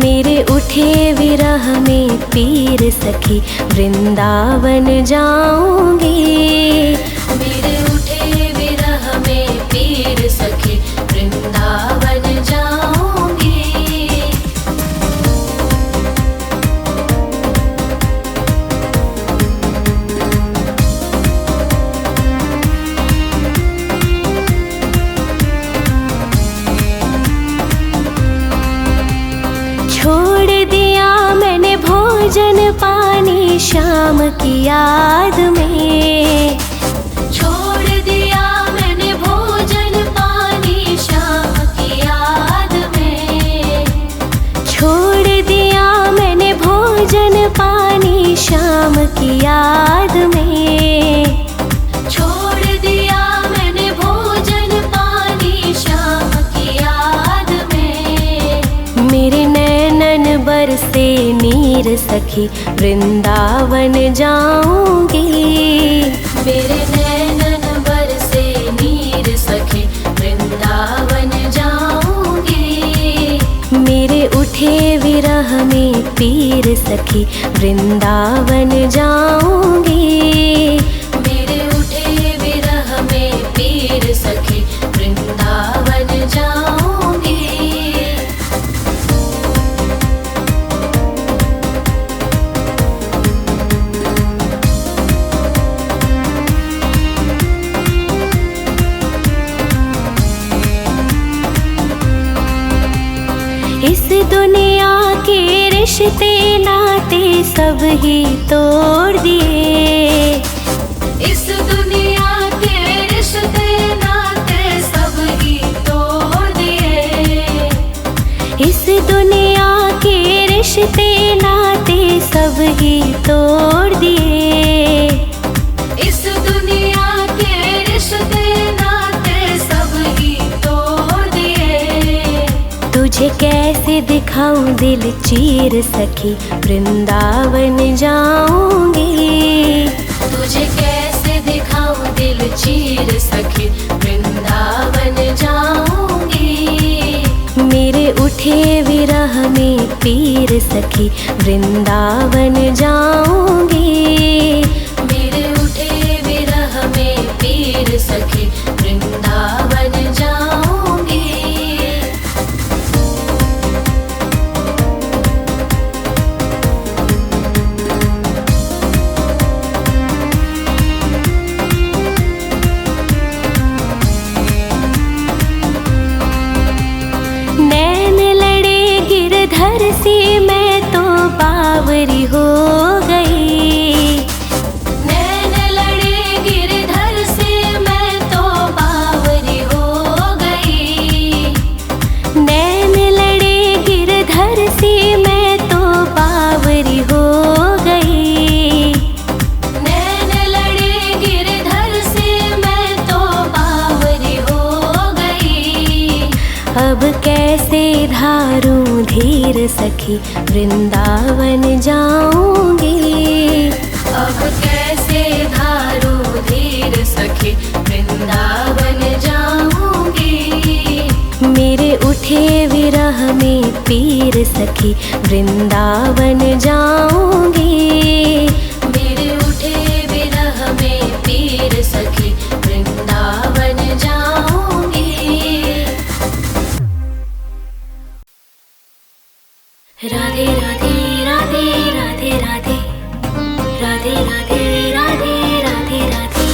मेरे उठे विरह में पीर सखी वृंदावन जाऊंगी। मेरे उठे विरह में पीर सखी वृंदावन जाऊंगी। छोड़ दिया मैंने भोजन पानी शाम की याद में। छोड़ दिया मैंने भोजन पानी शाम की याद में। छोड़ दिया मैंने भोजन पानी शाम की याद में। छोड़ दिया मैंने भोजन पानी शाम की याद में। मेरे नैनन बरसे नीर सखी वृंदावन जाऊंगी। मेरे नैनन बरसे नीर सखी वृंदावन जाऊंगी। मेरे उठे विरह में पीर सखी वृंदावन जाऊंगी। मेरे उठे विरह में पीर सखी वृंदावन जाऊंगी। इस दुनिया के रिश्ते नाते सब ही तोड़ दिए। इस दुनिया के रिश्ते नाते सब ही तोड़ दिए। इस दुनिया के रिश्ते नाते सब ही तोड़ दिए। इस दुनिया के रिश्ते नाते सब ही तोड़ दिए। तुझे कैसे दिखाऊं दिल चीर सखी वृंदावन जाऊंगी। तुझे कैसे दिखाऊं दिल चीर सखी वृंदावन जाऊंगी। मेरे उठे विरह में पीर सखी वृंदावन जाऊंगी। मेरे उठे विरह में पीर सखी वृंदावन जाऊंगी। नैन लड़े गिरधर से मैं तो बावरी हो गई। नैन लड़े गिरधर से मैं तो बावरी हो गई। नैन लड़े गिरधर से मैं तो बावरी हो गई। नैन लड़े गिरधर से मैं तो बावरी हो गई। अब कैसे धारूं धीर सखी वृंदावन जाऊंगी। अब कैसे धारूं धीर सखी वृंदावन जाऊंगी। मेरे उठे विरह में पीर सखी वृंदावन जाऊंगी। मेरे उठे विरह में पीर सखी वृंदावन जाऊंगी। राधे राधे राधे राधे राधे राधे राधे राधे राधे राधे।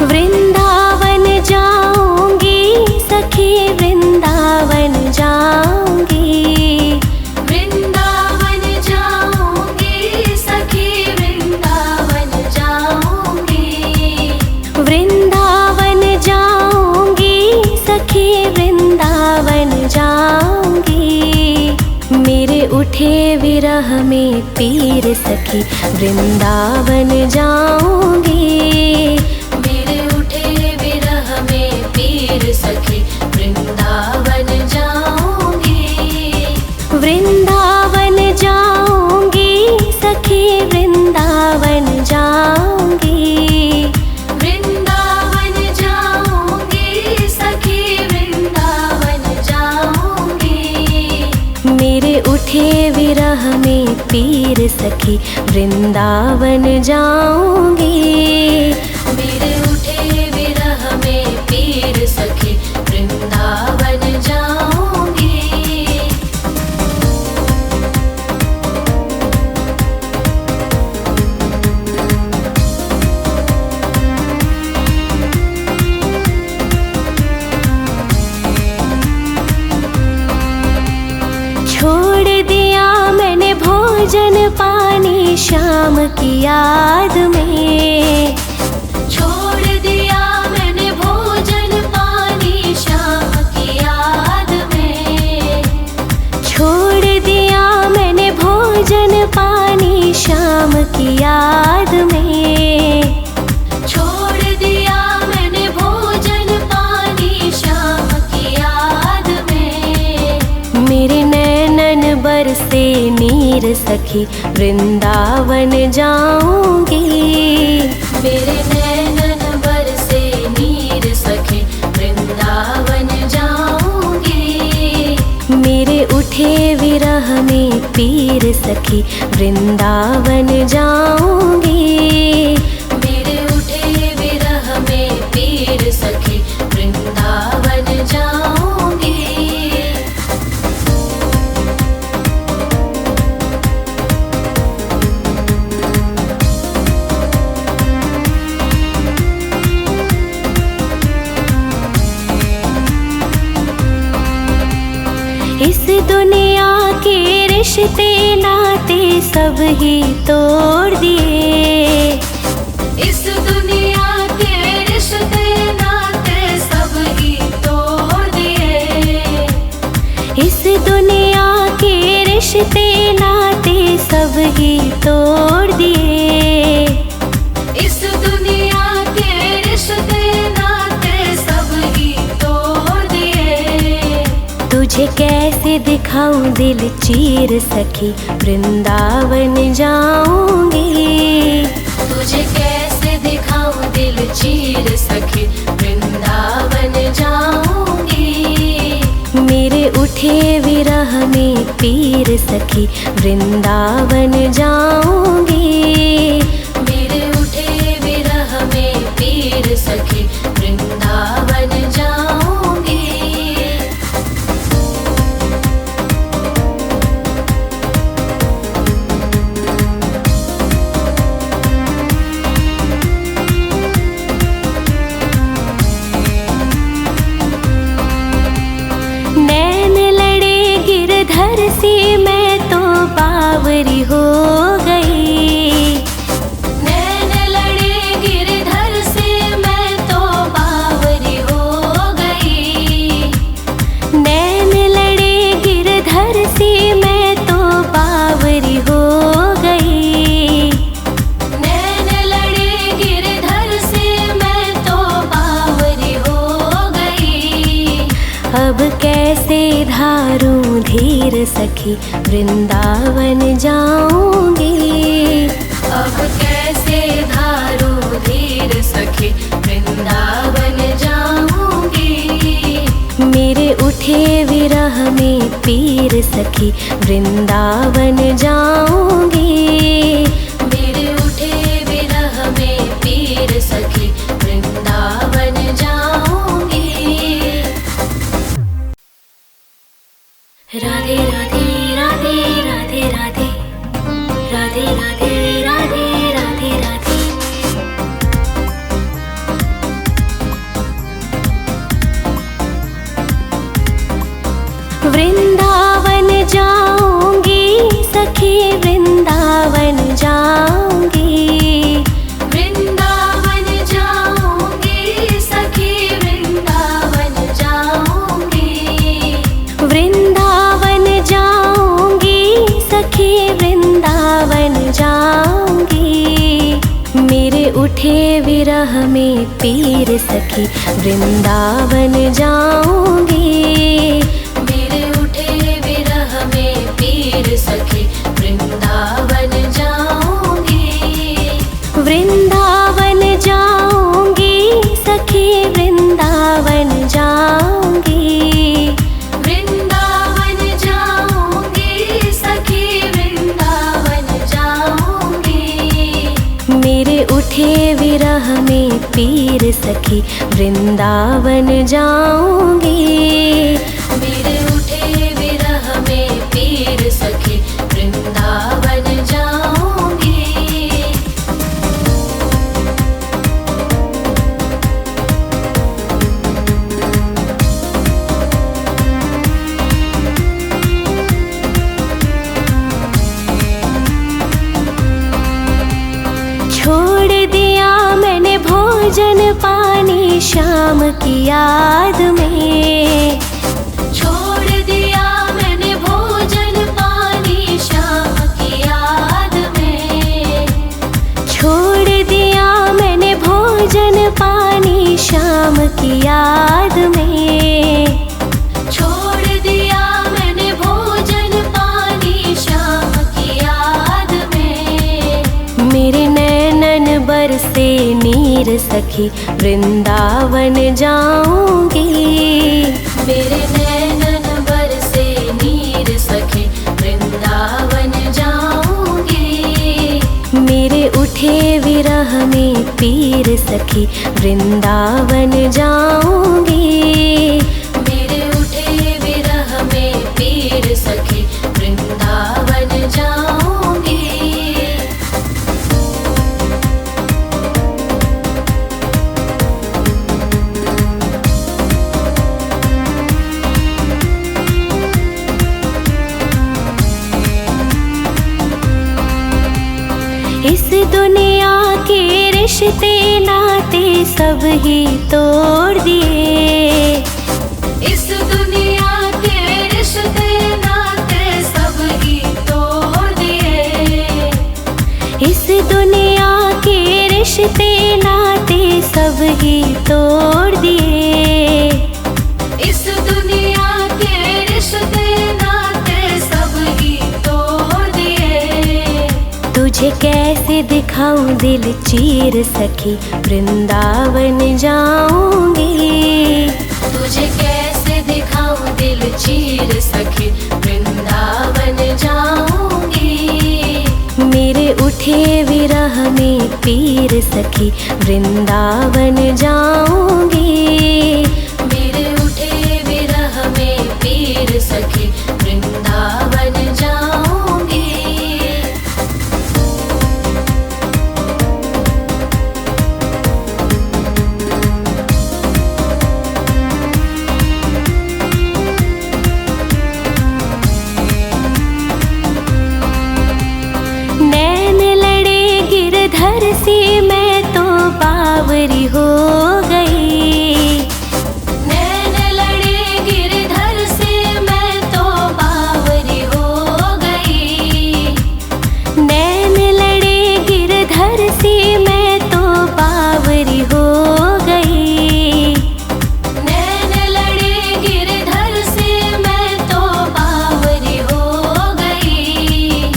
वृंदावन जाऊंगी सखी वृंदावन उठे विरह में पीर सखी वृंदावन जाऊंगी। मेरे उठे विरह में पीर सखी वृंदावन जाऊंगी। वृंदावन जाऊंगी सखी वृंदावन जाऊंगी। वृंदावन जाऊंगी सखी वृंदावन जाऊंगी। मेरे उठे विरह में पीर सखी वृंदावन जाऊंगी। मेरे उठे विरह में पीर सखी वृंदावन जाऊंगी। छोड़ दिया मैंने भोजन पानी शाम की याद में। छोड़ दिया मैंने भोजन पानी शाम की याद में। छोड़ दिया मैंने भोजन पानी शाम की याद में। छोड़ दिया मैंने भोजन पानी शाम की याद में। मेरे नैनन बरसे नीर सखी वृंदावन जाऊंगी। मेरे नैनन बरसे नीर सखी वृंदावन जाऊंगी। मेरे उठे विरह में पीर सखी वृंदावन जाऊंगी। मेरे उठे विरह में पीर सखी वृंदावन जाऊंगी। इस दुनिया के रिश्ते नाते सब ही तोड़ दिए। इस दुनिया के रिश्ते नाते सब ही तोड़ दिए। इस दुनिया के रिश्ते नाते सब ही तोड़ दिए। इस दुनिया के रिश्ते नाते सब ही तोड़ दिए। तुझे कैसे दिखाऊं दिल चीर सखी वृंदावन जाऊंगी। तुझे कैसे दिखाऊं दिल चीर सखी वृंदावन जाऊंगी। मेरे उठे विरह में पीर सखी वृंदावन जाऊंगी। मेरे उठे विरह में पीर सखी वृंदावन जाऊंगी। गिरधर से मैं तो बावरी हो गई। नैन लड़े गिरधर से मैं तो बावरी हो गई। नैन लड़े गिरधर से मैं तो बावरी हो गई। नैन लड़े गिरधर से मैं तो बावरी हो गई। अब कैसे धारूं धीर सखी वृंदावन जाऊंगी। अब कैसे धारूं धीर सखी वृंदावन जाऊंगी। मेरे उठे विरह में पीर सखी वृंदावन जाऊंगी। मेरे उठे विरह में पीर सखी वृंदावन जाऊंगी। राधे राधे राधे राधे राधे राधे राधे राधे राधे राधे। वृंदावन जाऊंगी सखी वृंदावन जाऊंगी। वृंदावन जाऊंगी सखी वृंदावन जाऊंगी। वृंदावन जाऊंगी सखी वृंदावन जाऊंगी। मेरे उठे विरह में पीर सखी वृंदावन जाऊंगी। मेरे उठे विरह में पीर सखी वृंदावन जाऊंगी। वृंदावन जाऊंगी सखी वृंदावन जाऊंगी। वृंदावन जाऊंगी सखी वृंदावन जाऊंगी। मेरे उठे विरह में पीर सखी वृंदावन जाऊंगी। मेरे उठे विरह में पीर सखी वृंदावन जाऊंगी। छोड़ दिया मैंने भोजन पानी शाम की याद में। छोड़ दिया मैंने भोजन पानी शाम की याद में। छोड़ दिया मैंने भोजन पानी शाम की याद में। छोड़ दिया मैंने भोजन पानी शाम की याद में। मेरे नैनन बरसे नीर सखी वृंदावन जाऊंगी। मेरे नैनन बरसे नीर सखी वृंदावन जाऊंगी। मेरे उठे विरह में पीर सखी वृंदावन जाऊंगी। मेरे उठे विरह में पीर सखी वृंदावन जाऊंगी। इस दुनिया के रिश्ते नाते सब ही तोड़ दिए। इस दुनिया के रिश्ते नाते सब ही तोड़ दिए। इस दुनिया के रिश्ते नाते सब ही तोड़ दिए। इस दुनिया के रिश्ते नाते सब ही तोड़ दिए। तुझे कैसे दिखाऊं दिल चीर सखी वृंदावन जाऊंगी। तुझे कैसे दिखाऊं दिल चीर सखी वृंदावन जाऊंगी। मेरे उठे विरह में पीर सखी वृंदावन जाऊंगी। मेरे उठे विरह में पीर सखी वृंदावन जाऊंगी। गिरधर से मैं तो बावरी हो गई। नैन लड़े गिरधर से मैं तो बावरी हो गई। नैन लड़े गिरधर से मैं तो बावरी हो गई। नैन लड़े गिरधर से मैं तो बावरी हो गई।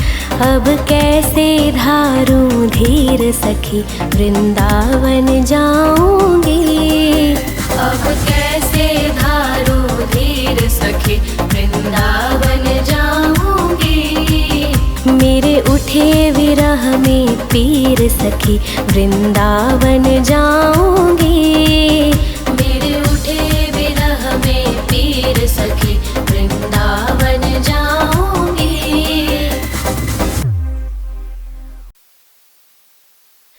अब कैसे धारूं धीर सखी वृंदावन जाऊंगी। अब कैसे धारूं धीर सखी वृंदावन जाऊंगी। मेरे उठे विरह में पीर सखी वृंदावन जाऊंगी। मेरे उठे विरह में पीर सखी वृंदावन जाऊंगी।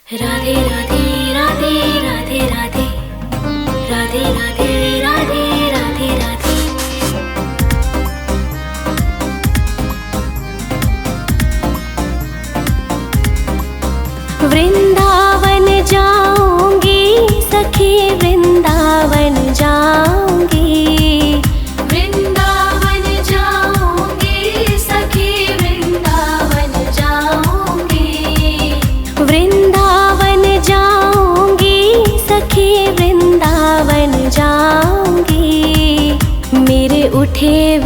राधे राधे राधे राधे राधे राधे राधे राधे राधे राधे। वृंदावन जाऊंगी सखी वृंदावन जाऊंगी। वृंदावन जाऊंगी सखी वृंदावन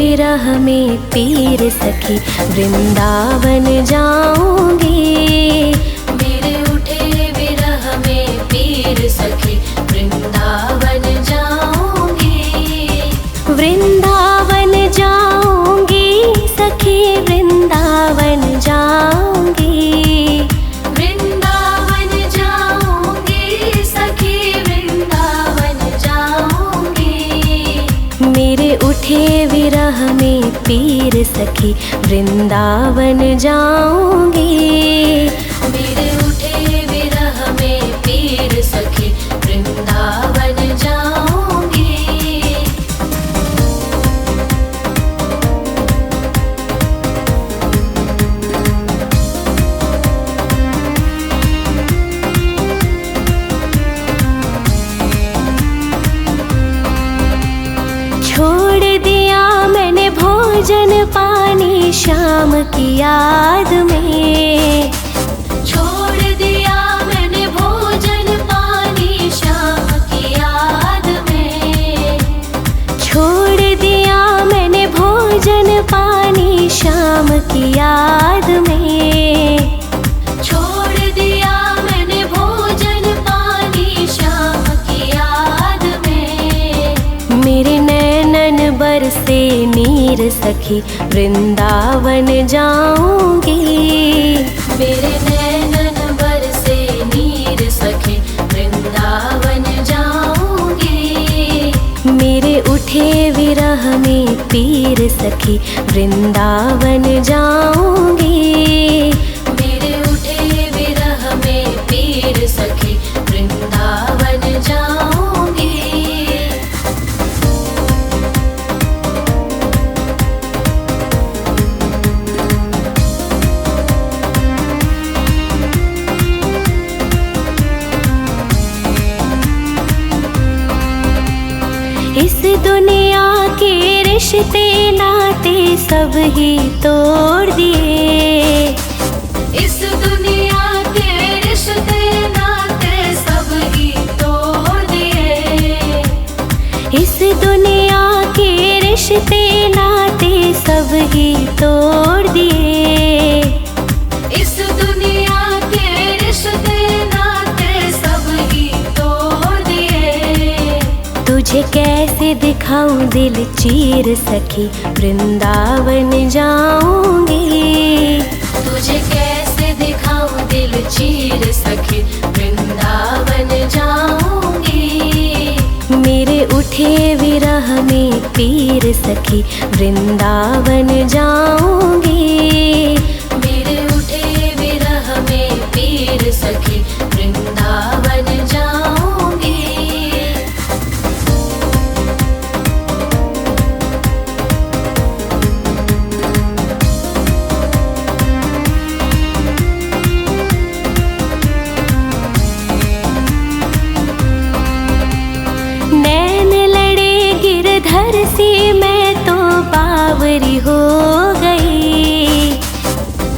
विरह में पीर सखी वृंदावन जाऊंगी। मेरे उठे विरह में पीर सखी वृंदावन जाऊंगी। वृंदावन जाऊंगी सखी वृंदावन जाऊंगी। वृंदावन जाऊंगी सखी वृंदावन जाऊंगी। मेरे उठे विरह में पीर सखी वृंदावन जाऊंगी। मेरे उठे विरह में पीर सखी वृंदावन जाऊंगी। छोड़ दिया मैंने भोजन पानी शाम की याद में। छोड़ दिया मैंने भोजन पानी शाम की याद में। छोड़ दिया मैंने भोजन पानी शाम की याद में। छोड़ दिया मैंने भोजन पानी शाम की याद में। मेरे नैनन बरसे नीर सखी वृंदावन जाऊंगी। मेरे नैनन बरसे नीर सखी वृंदावन जाऊंगी। मेरे उठे विरह में पीर सखी वृंदावन जाऊंगी। मेरे उठे विरह में पीर सखी वृंदावन जाऊंगी। इस दुनिया के रिश्ते नाते सब ही तोड़ दिए। इस दुनिया के रिश्ते नाते सब ही तोड़ दिए। इस दुनिया के रिश्ते नाते सब ही तोड़ दिए। इस दुनिया के रिश्ते नाते सब ही तोड़ दिए। तुझे कैसे दिखाऊं दिल चीर सखी वृंदावन जाऊंगी। तुझे कैसे दिखाऊं दिल चीर सखी वृंदावन जाऊंगी। मेरे उठे विरह में पीर सखी वृंदावन जाऊंगी। मेरे उठे विरह में पीर सखी वृंदावन जाऊंगी। नैन लड़े गिरधर से मैं तो बावरी हो गई।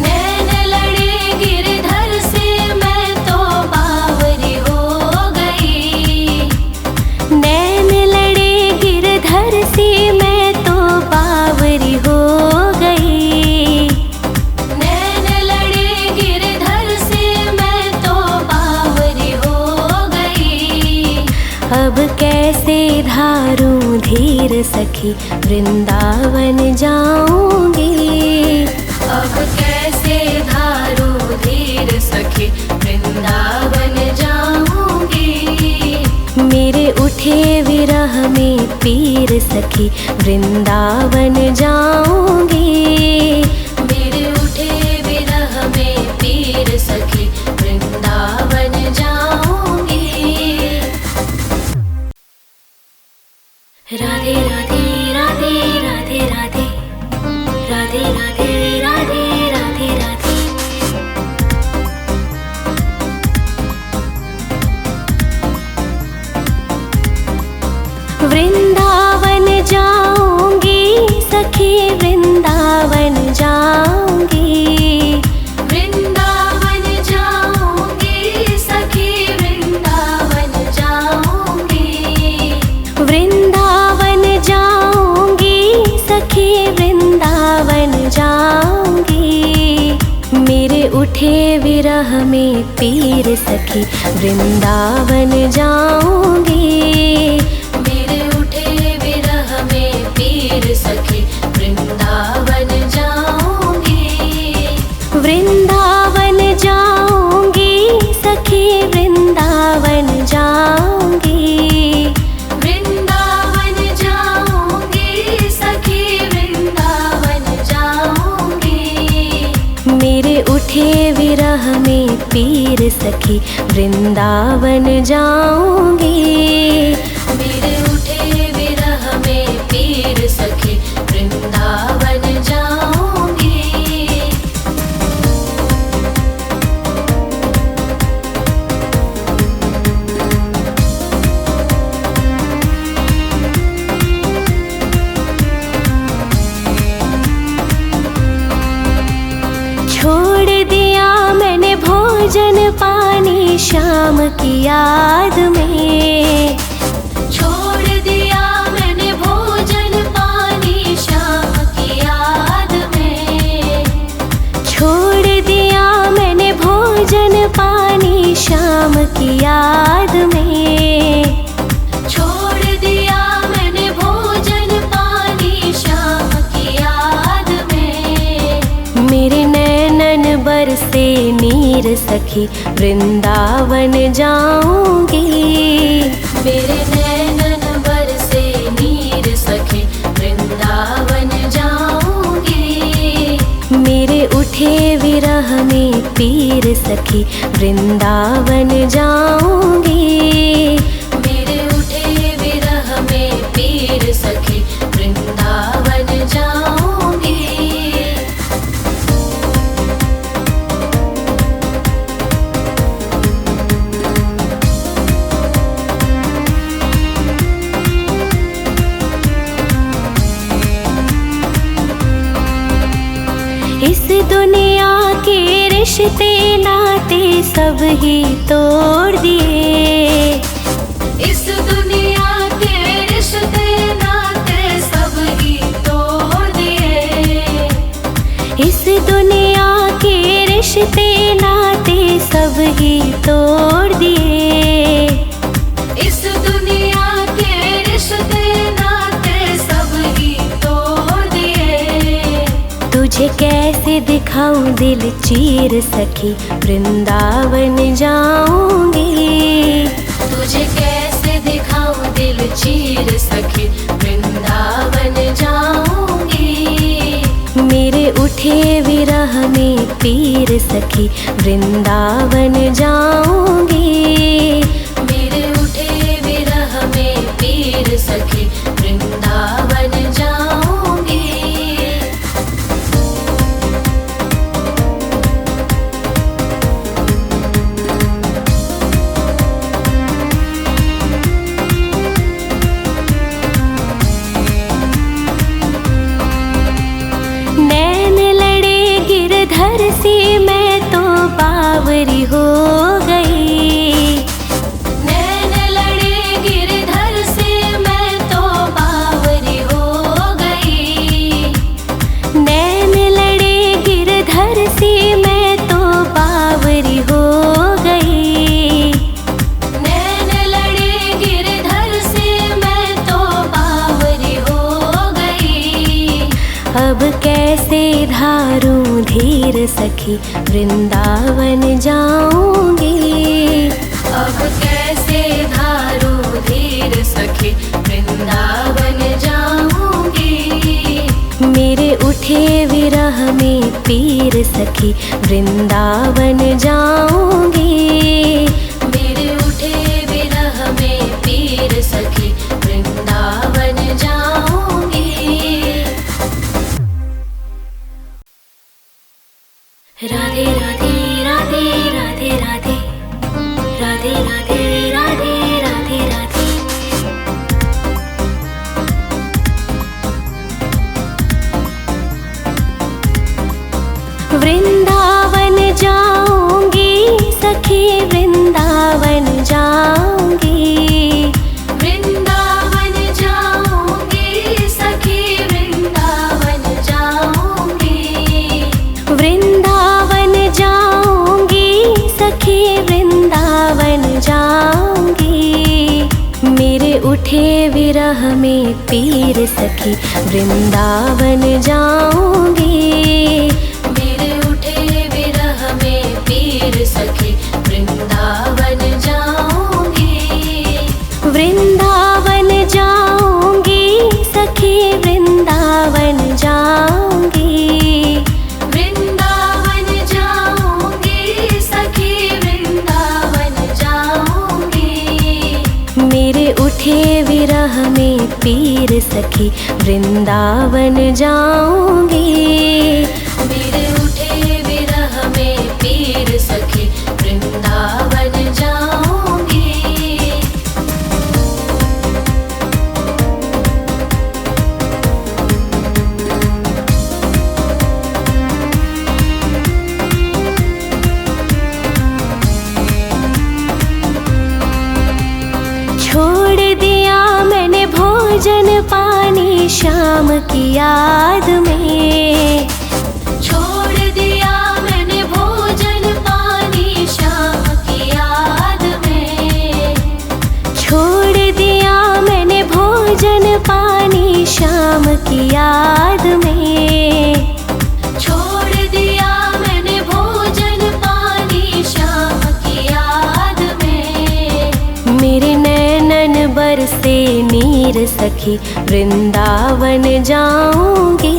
नैन लड़े गिरधर से मैं तो बावरी हो गई। नैन लड़े गिरधर से मैं तो बावरी हो गई। नैन लड़े गिरधर से मैं तो बावरी हो गई। अब कैसे धारूं धीर सखी वृंदावन जाऊंगी। अब कैसे धारूं धीर सखी वृंदावन जाऊंगी। मेरे उठे विरह में पीर सखी वृंदावन जाऊंगी। मेरे उठे विरह में पीर सखी वृंदावन जाऊंगी। राधे राधे राधे राधे राधे राधे राधे राधे राधे राधे। वृंदावन जाऊंगी सखी वृंदावन जाऊंगी। मेरे उठे विरह में पीर सखी वृंदावन जाऊंगी। मेरे उठे विरह में पीर सखी वृंदावन जाऊंगी। वृंदावन जाऊंगी सखी वृंदावन जाऊंगी। वृंदावन जाऊंगी सखी वृंदावन जाऊंगी। मेरे उठे विरह में पीर सखी वृंदावन जाऊंगी। मेरे उठे विरह में पीर सखी वृंदावन जाऊंगी। छोड़ दिया मैंने भोजन पानी शाम की याद में। छोड़ दिया मैंने भोजन पानी शाम की याद में। छोड़ दिया मैंने भोजन पानी शाम की याद में। छोड़ दिया मैंने भोजन पानी शाम की याद में। मेरे नैनन बरसे नीर सखी वृंदावन जाऊंगी। मेरे नैनन बरसे नीर सखी वृंदावन जाऊंगी। मेरे उठे विरह में पीर सखी वृंदावन जाऊंगी। मेरे उठे विरह में पीर सखी वृंदावन जाऊंगी। इस दुनिया के रिश्ते नाते सब ही तोड़ दिए। इस दुनिया के रिश्ते नाते सब ही तोड़ दिए। इस दुनिया के रिश्ते नाते सब ही तोड़ दिए। इस दुनिया के रिश्ते नाते सब ही तोड़ दिए। तुझे कैसे दिखाऊं दिल चीर सखी वृंदावन जाऊंगी। तुझे कैसे दिखाऊं दिल चीर सखी वृंदावन जाऊंगी। मेरे उठे विरह में पीर सखी वृंदावन जाऊंगी। मेरे उठे विरह में पीर सखी वृंदावन जाऊंगी। गिरधर से मैं तो बावरी हो गई। नैन लड़े गिरधर से मैं तो बावरी हो गई। नैन लड़े गिरधर से मैं तो बावरी हो गई। नैन लड़े गिरधर से मैं तो बावरी हो गई। अब कैसे धारूं धीर सखी वृंदावन जाऊंगी। अब कैसे धारूं धीर सखी वृंदावन जाऊंगी। मेरे उठे विरह में पीर सखी वृंदावन जाऊंगी। मेरे उठे विरह में पीर सखी वृंदावन जाऊंगी। राधे राधे राधे राधे राधे राधे राधे राधे राधे राधे। वृंदावन जाऊंगी सखी वृंदावन जाऊंगी। वृंदावन जाऊंगी सखी वृंदावन वृंदावन जाऊंगी सखी, वृंदावन जाऊंगी। मेरे उठे विरह में पीर सखी, वृंदावन जाऊंगी। मेरे उठे विरह में पीर सखी, वृंदावन जाऊंगी। वृंदावन जाऊंगी सखी, वृंदावन जाऊंगी। वृंदावन जाऊंगी सखी, वृंदावन जाऊंगी। मेरे उठे विरह में पीर सखी, वृंदावन जाऊंगी। मेरे उठे विरह में पीर सखी, वृंदावन जाऊंगी। छोड़ दिया मैंने भोजन पानी शाम की याद में। छोड़ दिया मैंने भोजन पानी शाम की याद में। छोड़ दिया मैंने भोजन पानी शाम की याद में। छोड़ दिया मैंने भोजन पानी शाम की याद में। मेरे नैनन बरसे नीर सखी, वृंदावन जाऊंगी।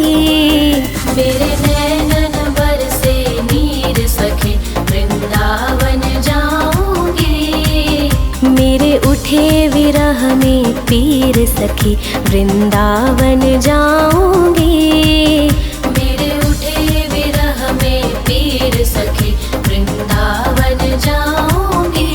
मेरे नैनन बरसे नीर सखी, वृंदावन जाऊंगी। मेरे उठे विरह में पीर सखी, वृंदावन जाऊंगी। मेरे उठे विरह में पीर सखी, वृंदावन जाऊंगी।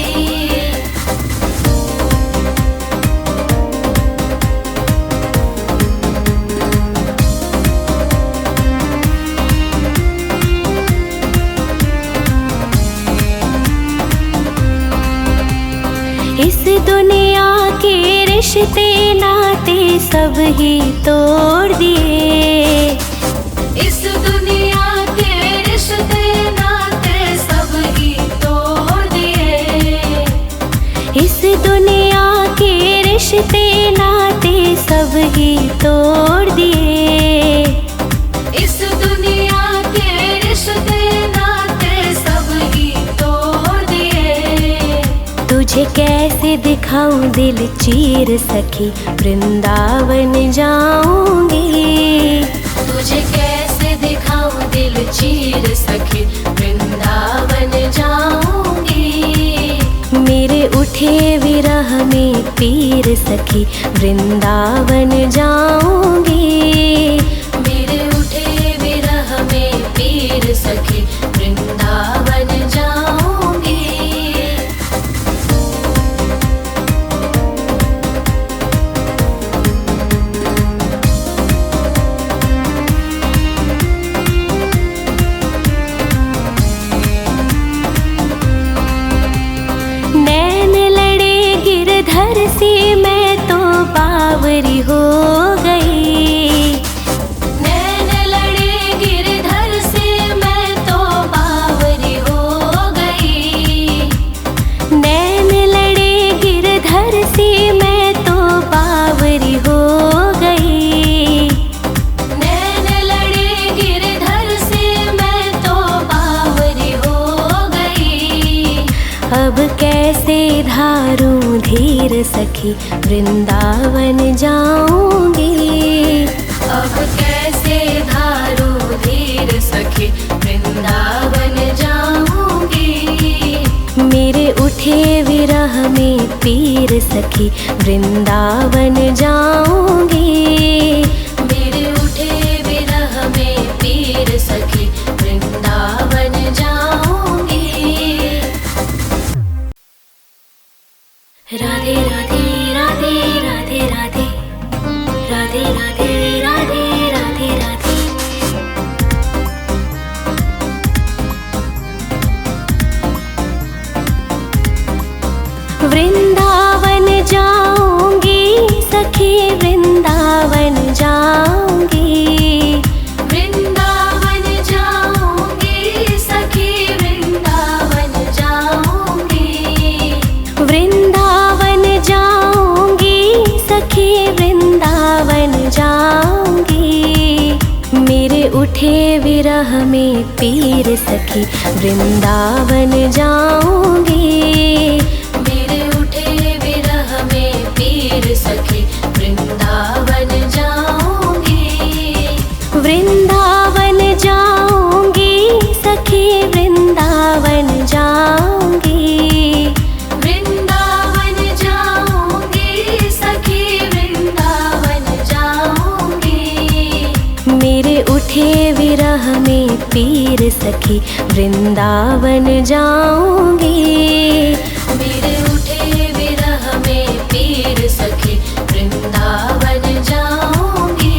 इस दुनिया के रिश्ते नाते सब ही तोड़ दिए। इस दुनिया के रिश्ते नाते सब ही तोड़ दिए। इस दुनिया के रिश्ते नाते सब ही तोड़ दिए। इस दुनिया के रिश्ते नाते सब ही तोड़ दिए। तुझे कैसे दिखाऊं दिल चीर सखी, वृंदावन जाऊंगी। तुझे कैसे दिखाऊं दिल चीर सखी, वृंदावन जाऊंगी। मेरे उठे विरह में पीर सखी, वृंदावन जाऊंगी। मेरे उठे विरह में पीर सखी, वृंदावन जाऊंगी। से मैं तो बावरी हो गई। नैन लड़े गिरधर से मैं तो बावरी हो गई। नैन लड़े गिरधर से मैं तो बावरी हो गई। नैन लड़े गिरधर से मैं तो बावरी हो गई। अब कैसे धारूं धीर सखी, वृंदावन जाऊंगी। अब कैसे धारूं धीर सखी, वृंदावन जाऊंगी। मेरे उठे विरह में पीर सखी, वृंदावन जाऊंगी। मेरे उठे विरह में पीर सखी, वृंदावन जाऊंगी। राधे राधे राधे राधे राधे राधे राधे राधे राधे राधे। वृंदावन जाऊंगी सखी, वृंदावन जा उठे विरह में पीर सखी वृंदावन जाऊंगी। मेरे उठे विरह में पीर सखी वृंदावन जाऊंगी। वृंदावन जाऊंगी सखी वृंदावन जाऊंगी। वृंदावन जाऊंगी सखी वृंदावन जाऊंगी। मेरे उठे विरह में पीर सखी वृंदावन जाऊंगी। मेरे उठे विरह में पीर सखी वृंदावन जाऊंगी।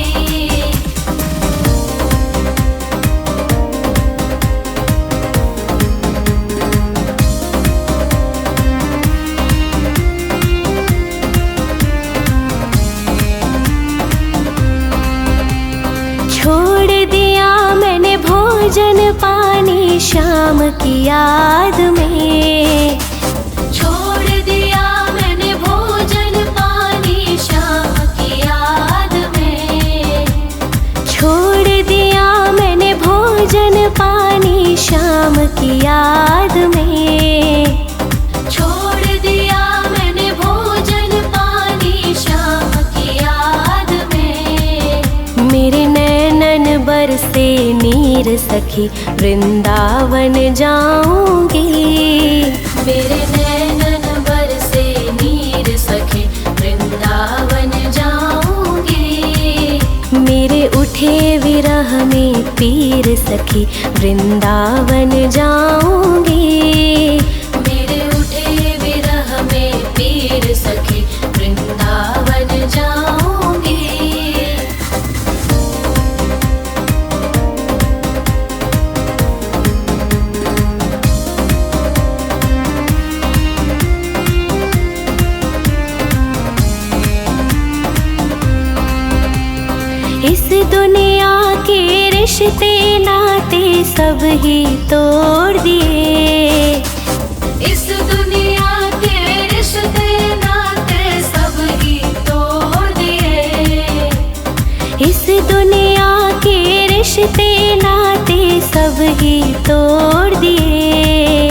छोड़ दिया मैंने भोजन पानी शाम की याद में। छोड़ दिया मैंने भोजन पानी शाम की याद में। छोड़ दिया मैंने भोजन पानी शाम की याद में। छोड़ दिया मैंने भोजन पानी शाम की याद में। मेरे नैनन बरसे नीर सखी वृंदावन जाऊंगी। मेरे नैनन बरसे नीर सखी वृंदावन जाऊंगी। मेरे उठे विरह में पीर सखी वृंदावन जाऊंगी। मेरे उठे विरह में पीर सखी वृंदावन जाऊंगी। इस दुनिया के रिश्ते नाते सब ही तोड़ दिए। इस दुनिया के रिश्ते नाते सब ही तोड़ दिए। इस दुनिया के रिश्ते नाते सब ही तोड़ दिए।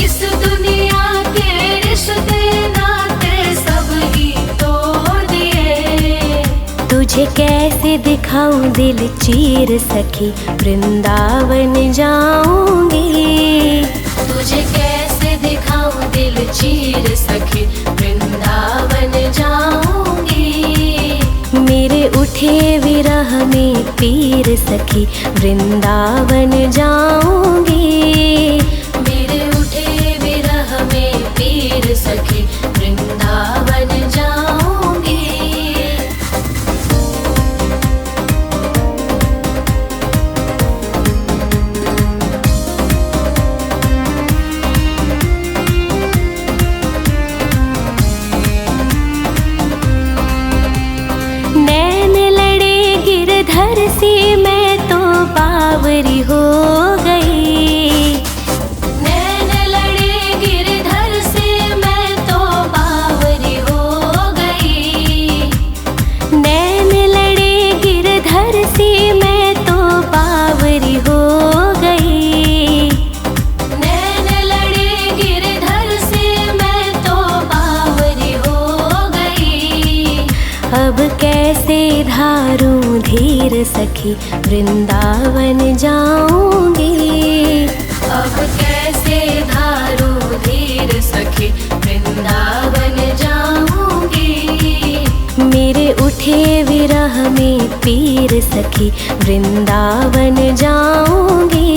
इस दुनिया के रिश्ते नाते सब ही तोड़ दिए। तुझे कैसे दिखाऊं दिल चीर सखी वृंदावन जाऊंगी। तुझे कैसे दिखाऊं दिल चीर सखी वृंदावन जाऊंगी। मेरे उठे विरह में पीर सखी वृंदावन जाऊंगी। मेरे उठे विरह में पीर सखी वृंदावन जाऊंगी। नैन लड़े गिरधर से मैं तो बावरी हो गई। नैन लड़े गिरधर से मैं तो बावरी हो गई। नैन लड़े गिरधर से मैं तो बावरी हो गई। नैन लड़े गिरधर से मैं तो बावरी हो गई। अब कैसे धारूं धीर सखी वृंदावन जाऊंगी। अब कैसे धारूं धीर सखी वृंदावन जाऊंगी। मेरे उठे विरह में पीर सखी वृंदावन जाऊंगी।